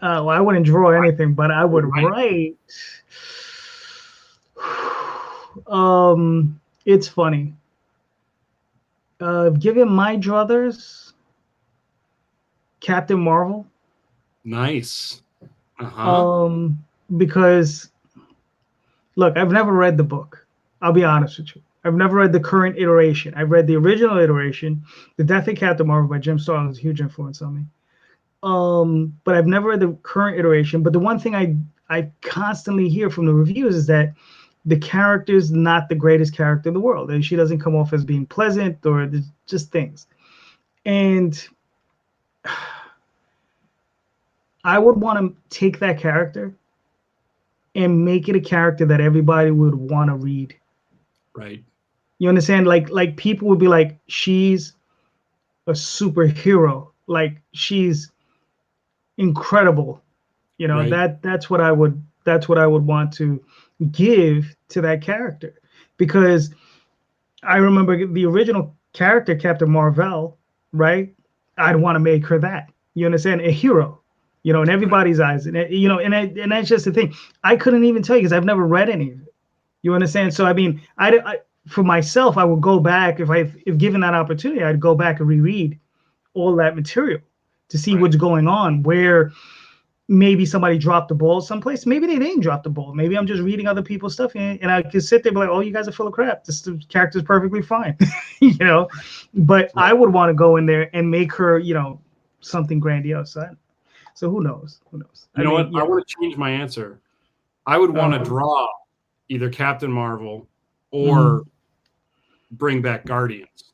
Well, I wouldn't draw anything, but I would write. It's funny. Given my druthers, Captain Marvel. Nice. Because look, I've never read the book. I'll be honest with you. I've never read the current iteration. I've read the original iteration. The Death of Captain Marvel by Jim Starlin was a huge influence on me. But I've never read the current iteration. But the one thing I constantly hear from the reviews is that the character's not the greatest character in the world. She doesn't come off as being pleasant, or just things. And I would want to take that character and make it a character that everybody would want to read. Right. You understand? Like people would be like, she's a superhero. Like she's incredible. That's what I would want to give to that character. Because I remember the original character, Captain Marvel, right? I'd want to make her that. You understand? A hero. In everybody's eyes, and and that's just the thing. I couldn't even tell you because I've never read any of it. You understand? So I mean, I for myself, I would go back if given that opportunity, I'd go back and reread all that material to see what's going on. Where maybe somebody dropped the ball someplace. Maybe they didn't drop the ball. Maybe I'm just reading other people's stuff, and I could sit there and be like, "Oh, you guys are full of crap. This character's perfectly fine," But I would want to go in there and make her, something grandiose. So who knows? I want to change my answer. I would want to draw either Captain Marvel or bring back Guardians.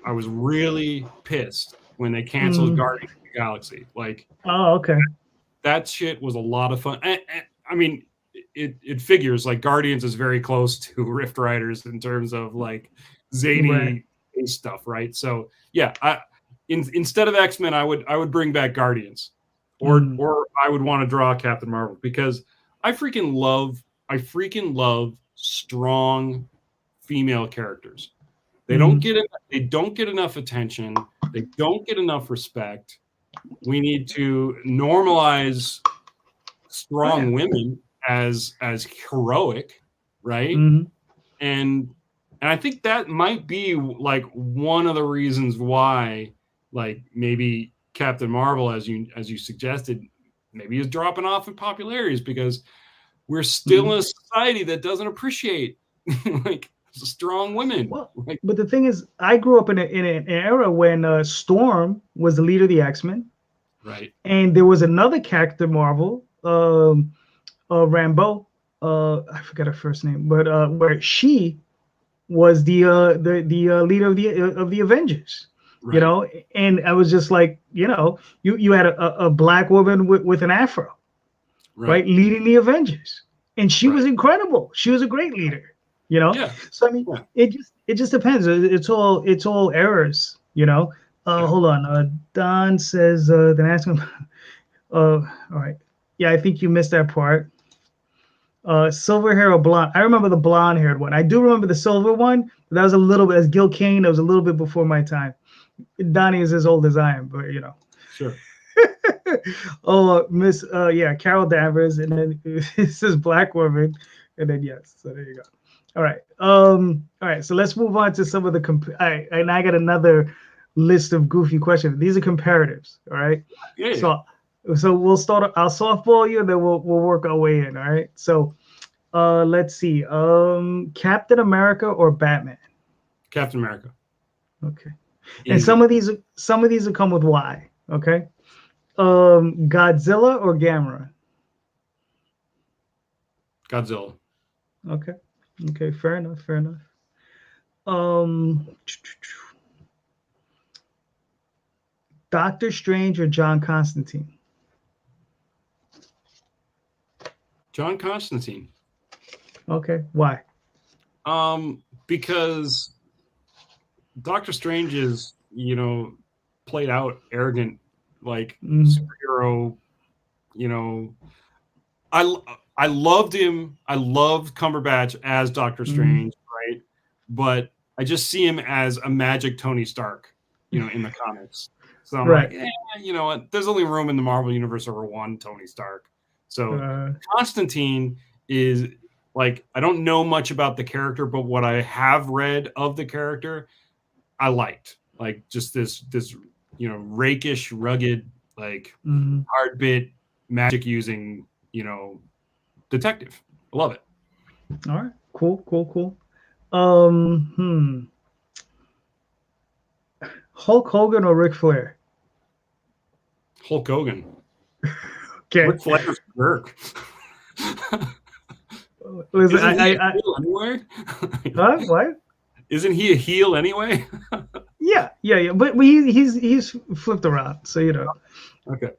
I was really pissed when they canceled Guardians of the Galaxy. Like, that shit was a lot of fun. I mean, it figures like Guardians is very close to Riff Riders in terms of like zany stuff, right? So yeah, instead of X-Men, I would bring back Guardians, or I would want to draw Captain Marvel, because I freaking love strong female characters. They don't get enough attention. They don't get enough respect. We need to normalize strong women as heroic, right? And I think that might be like one of the reasons why, like, maybe Captain Marvel, as you suggested, maybe is dropping off in popularity, is because we're still in a society that doesn't appreciate like strong women. Well, Like, but the thing is, I grew up in an era when Storm was the leader of the X-Men, right. and there was another character, Marvel, Rambeau. I forgot her first name, but where she was the leader of the Avengers. Right. You know, and I was just like, you know, you had a black woman with an afro, right, leading the Avengers, and she was incredible. She was a great leader. You know, Yeah. so I mean, it just depends. It's all errors. You know. Hold on. Don says, then ask him. All right. Yeah, I think you missed that part. Silver hair or blonde? I remember the blonde haired one. I do remember the silver one, but that was a little bit, as Gil Kane, that was a little bit before my time. Donnie is as old as I am, but you know. Sure. Miss, Carol Danvers, and then it says black woman, and then yes. So there you go. All right. All right. So let's move on to some of the and I got another list of goofy questions. These are comparatives. All right. Yeah. So we'll start. I'll softball you, and then we'll work our way in. All right. So, let's see. Captain America or Batman? Captain America. Okay. Easy. And some of these will come with Y. Okay. Godzilla or Gamera? Godzilla. Okay. Okay. Fair enough. Doctor Strange or John Constantine? John Constantine. Okay. Why? Because Doctor Strange is, you know, played out arrogant, like superhero. You know, I loved him. I loved Cumberbatch as Doctor Strange, right? But I just see him as a magic Tony Stark, you know, in the comics. So I'm like, you know what? There's only room in the Marvel universe for one Tony Stark. So Constantine is like, I don't know much about the character, but what I have read of the character, I liked. Like just this, you know, rakish, rugged, like hard bit, magic using, you know, detective. I love it. All right. Cool. Hulk Hogan or Ric Flair? Hulk Hogan. Okay. Ric Flair's a jerk. Isn't he a heel anyway? Huh? What? Isn't he a heel anyway? Yeah. But he's flipped around, so you know. Okay.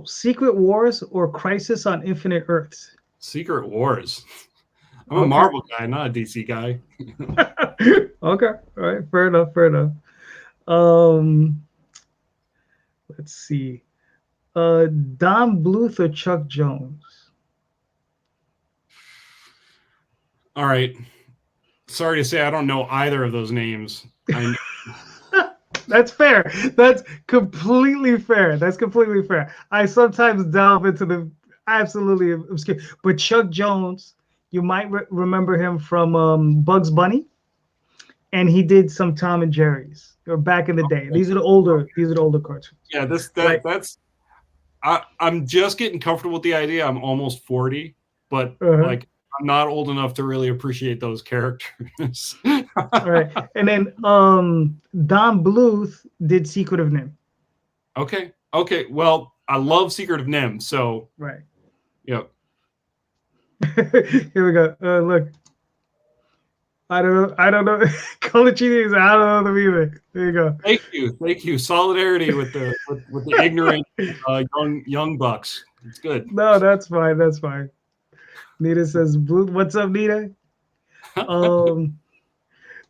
Secret Wars or Crisis on Infinite Earths? Secret Wars. I'm a Marvel guy, not a DC guy. Okay. All right. Fair enough. Let's see. Don Bluth or Chuck Jones? All right. Sorry to say I don't know either of those names. That's fair. That's completely fair. I sometimes delve into the absolutely obscure. But Chuck Jones, you might remember him from Bugs Bunny, and he did some Tom and Jerry's or back in the day. These are the older cartoons. Yeah, that's. I'm just getting comfortable with the idea. I'm almost 40, but like I'm not old enough to really appreciate those characters. All right, and then Don Bluth did Secret of Nim. Okay. Well, I love Secret of Nim, so right. Yep. Here we go. Look, I don't know. Colin is I don't know them either. There you go. Thank you. Solidarity with the ignorant young bucks. It's good. No, that's fine. Nita says, "What's up, Nita?"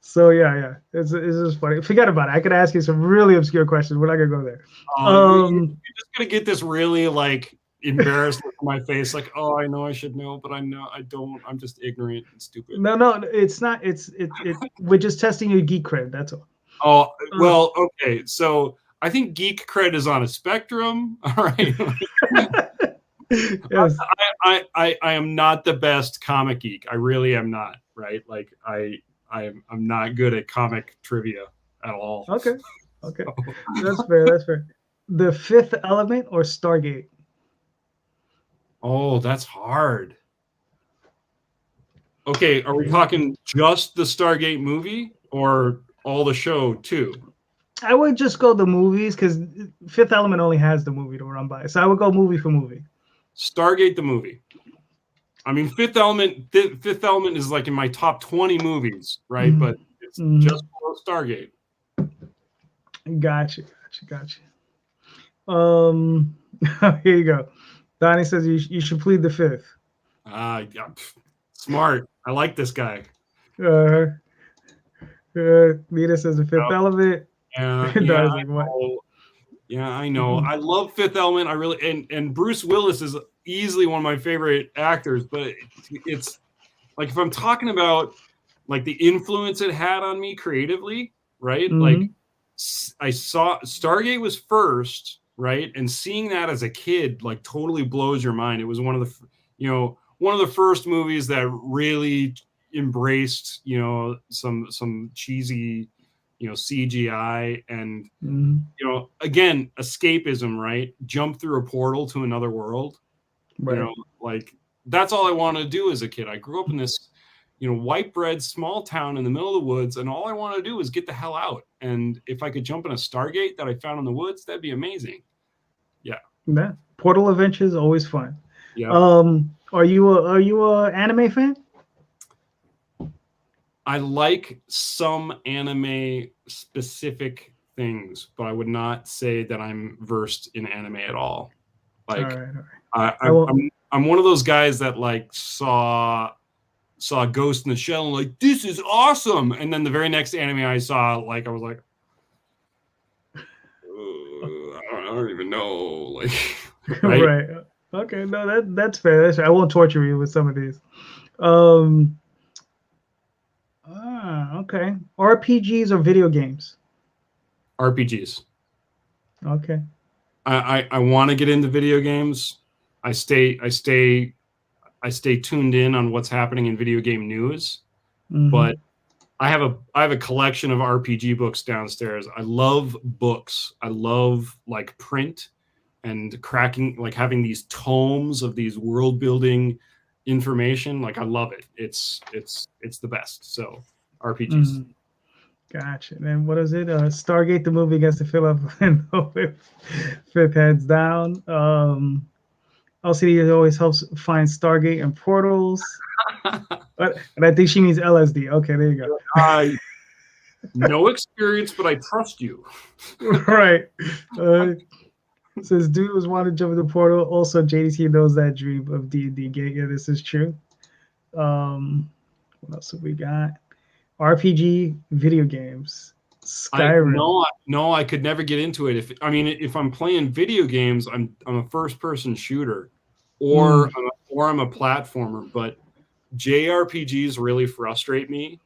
So yeah, it's just funny. Forget about it. I could ask you some really obscure questions. We're not gonna go there. You're just gonna get this really like embarrassed look on my face, like, oh, I know I should know, but I don't. I'm just ignorant and stupid. No, it's not. It's we're just testing your geek cred. That's all. Oh well, okay. So I think geek cred is on a spectrum. All right. Yes. I am not the best comic geek. I really am not. Right. Like I'm not good at comic trivia at all. Okay. That's fair. The Fifth Element or Stargate? Oh, that's hard. Okay, are we talking just the Stargate movie or all the show too? I would just go the movies because Fifth Element only has the movie to run by. So I would go movie for movie. Stargate the movie. I mean, Fifth Element is like in my top 20 movies, right? But it's just below Stargate. Gotcha. Here you go. Donnie says you should plead the fifth. Yeah, smart. I like this guy. Nita says the Fifth Element. Yeah, Like, what? Yeah, I know. I love Fifth Element. I really and Bruce Willis is easily one of my favorite actors. But it's like if I'm talking about like the influence it had on me creatively, right? Like I saw Stargate was first, right? And seeing that as a kid like totally blows your mind. It was one of the first movies that really embraced some cheesy CGI and again escapism, right? Jump through a portal to another world, right. Like that's all I wanted to do as a kid. I grew up in this white bread small town in the middle of the woods, and all I wanted to do was get the hell out. And if I could jump in a Stargate that I found in the woods, that'd be amazing. Yeah, portal adventures always fun. Yeah. Are you a anime fan? I like some anime specific things, but I would not say that I'm versed in anime at all. Like, all right. I'm one of those guys that like saw Ghost in the Shell and like, this is awesome. And then the very next anime I saw, like, I was like, I don't even know. Like, right. Okay, no, that's fair. I won't torture you with some of these. Okay. RPGs or video games? RPGs. Okay. I want to get into video games. I stay tuned in on what's happening in video game news, but I have a collection of RPG books downstairs. I love books. I love like print and cracking, like having these tomes of these world building information. Like I love it. It's the best. So RPGs. Gotcha. And what is it? Stargate the movie gets to fill up and fifth heads down. LCD always helps find Stargate and portals. And I think she means LSD. Okay, there you go. No experience, but I trust you. Right. Says dude was wanting to jump in the portal. Also, JDC knows that dream of D&D gate. Yeah, this is true. What else have we got? RPG video games. Skyrim. No, I could never get into it. If I'm playing video games, I'm a first person shooter, or I'm a platformer. But JRPGs really frustrate me.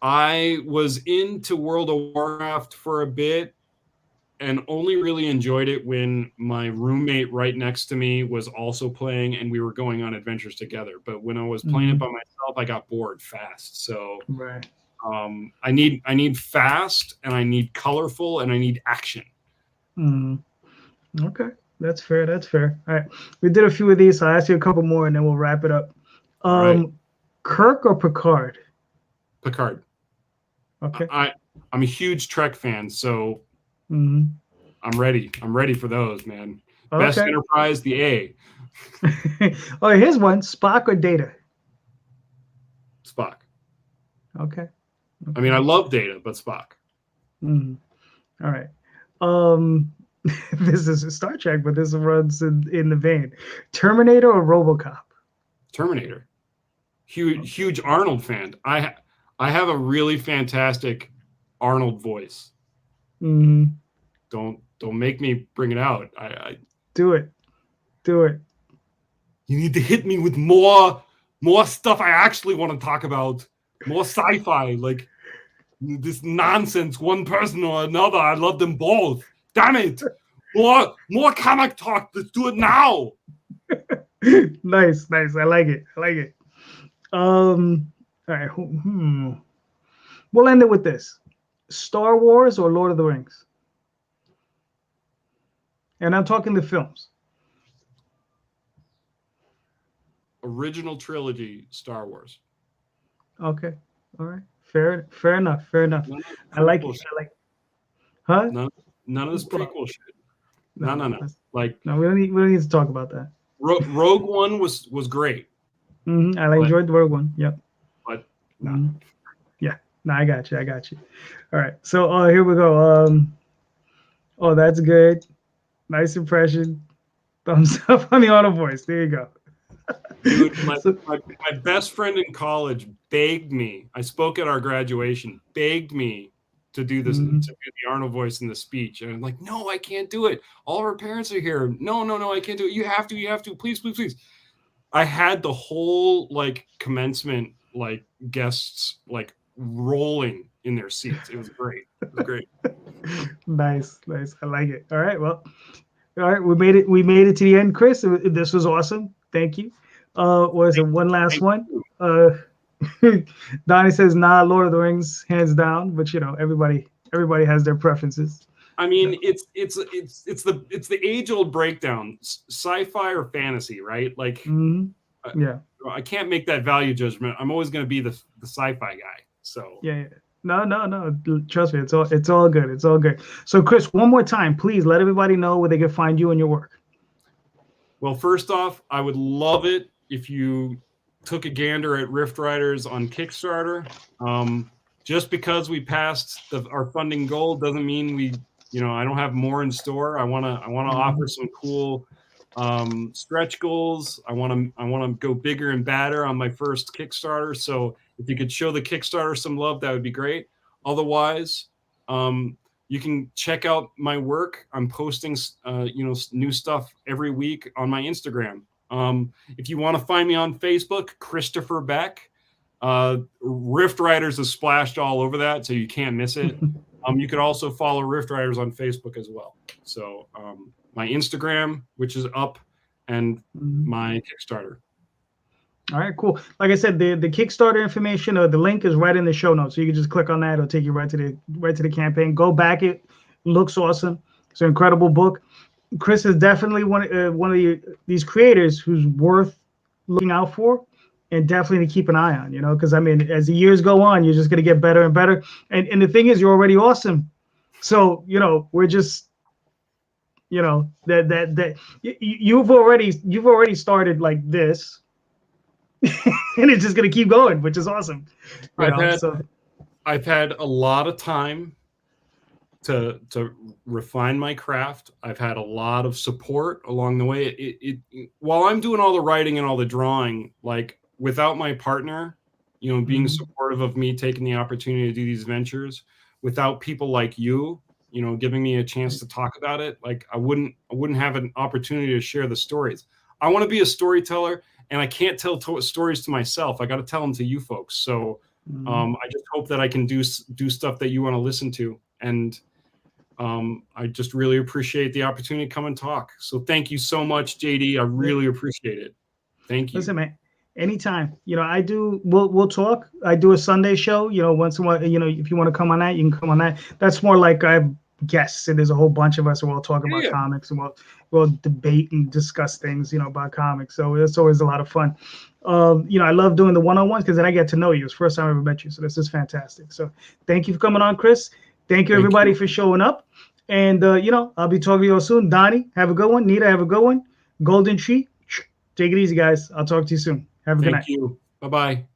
I was into World of Warcraft for a bit, and only really enjoyed it when my roommate right next to me was also playing and we were going on adventures together. But when I was playing it by myself, I got bored fast. So I need fast, and I need colorful, and I need action. Okay, that's fair. All right, we did a few of these, so I'll ask you a couple more and then we'll wrap it up. Kirk or Picard? Picard. Okay. I'm a huge Trek fan, so I'm ready. I'm ready for those, man. Okay. Best Enterprise, the A. Oh, here's one: Spock or Data? Spock. Okay. I mean, I love Data, but Spock. All right. This is a Star Trek, but this runs in the vein. Terminator or RoboCop? Terminator. Huge Arnold fan. I have a really fantastic Arnold voice. Don't make me bring it out. I do it. You need to hit me with more stuff I actually want to talk about. More sci-fi, like this nonsense, one person or another. I love them both. Damn it. More comic talk. Let's do it now. Nice. I like it. All right. We'll end it with this: Star Wars or Lord of the Rings? And I'm talking the films. original trilogy Star Wars. Okay. All right. Fair enough. I like it. I like. Huh? None of this prequel shit. No. Like, no, we don't need to talk about that. Rogue One was great. Mm-hmm. I enjoyed the Rogue One. Yep. But no. Mm-hmm. Yeah. No, I got you. All right. So here we go. Oh, that's good. Nice impression. Thumbs up on the auto voice. There you go. Dude, my best friend in college begged me. I spoke at our graduation. Begged me to do this, to do the Arnold voice in the speech. And I'm like, no, I can't do it. All of our parents are here. No, I can't do it. You have to. Please. I had the whole like commencement like guests like rolling in their seats. It was great. Nice. I like it. All right. Well, all right. We made it to the end, Chris. This was awesome. Thank you. Was it one last one? Donnie says, nah, Lord of the Rings, hands down. But you know, everybody has their preferences. I mean, it's the age-old breakdown, sci-fi or fantasy, right? Like, yeah, I can't make that value judgment. I'm always going to be the sci-fi guy. So yeah. No. Trust me, it's all good. So, Chris, one more time, please let everybody know where they can find you and your work. Well, first off, I would love it if you took a gander at Riff Fighters on Kickstarter. Just because we passed our funding goal doesn't mean I don't have more in store. I want to offer some cool stretch goals. I want to go bigger and badder on my first Kickstarter. So if you could show the Kickstarter some love, that would be great. Otherwise, you can check out my work. I'm posting, new stuff every week on my Instagram. If you want to find me on Facebook, Christopher Beck. Rift Riders is splashed all over that, so you can't miss it. You could also follow Rift Riders on Facebook as well. So my Instagram, which is up, and my Kickstarter. All right, cool. Like I said, the Kickstarter information or the link is right in the show notes, so you can just click on that. It'll take you right to the campaign. Go back it. Looks awesome. It's an incredible book. Chris is definitely one of these creators who's worth looking out for, and definitely to keep an eye on. Because I mean, as the years go on, you're just gonna get better and better. And the thing is, you're already awesome. So we're just that you've already started like this. And it's just gonna keep going, which is awesome. I've had a lot of time to refine my craft. I've had a lot of support along the way. While I'm doing all the writing and all the drawing, like without my partner, being supportive of me taking the opportunity to do these ventures, without people like you, giving me a chance to talk about it, like I wouldn't have an opportunity to share the stories. I want to be a storyteller. And I can't tell stories to myself. I got to tell them to you folks. So I just hope that I can do stuff that you want to listen to. And I just really appreciate the opportunity to come and talk. So thank you so much, JD. I really appreciate it. Thank you. Listen, man, anytime. We'll talk. I do a Sunday show, once in a while. If you want to come on that, you can come on that. That's more like I have guests, and there's a whole bunch of us, and we'll talk about comics, and we'll debate and discuss things, about comics. So it's always a lot of fun. I love doing the one-on-ones because then I get to know you. It's the first time I ever met you. So this is fantastic. So thank you for coming on, Chris. Thank you, everybody, for showing up. And, I'll be talking to you all soon. Donnie, have a good one. Nita, have a good one. Golden Tree, take it easy, guys. I'll talk to you soon. Have a good night. Thank you. Bye-bye.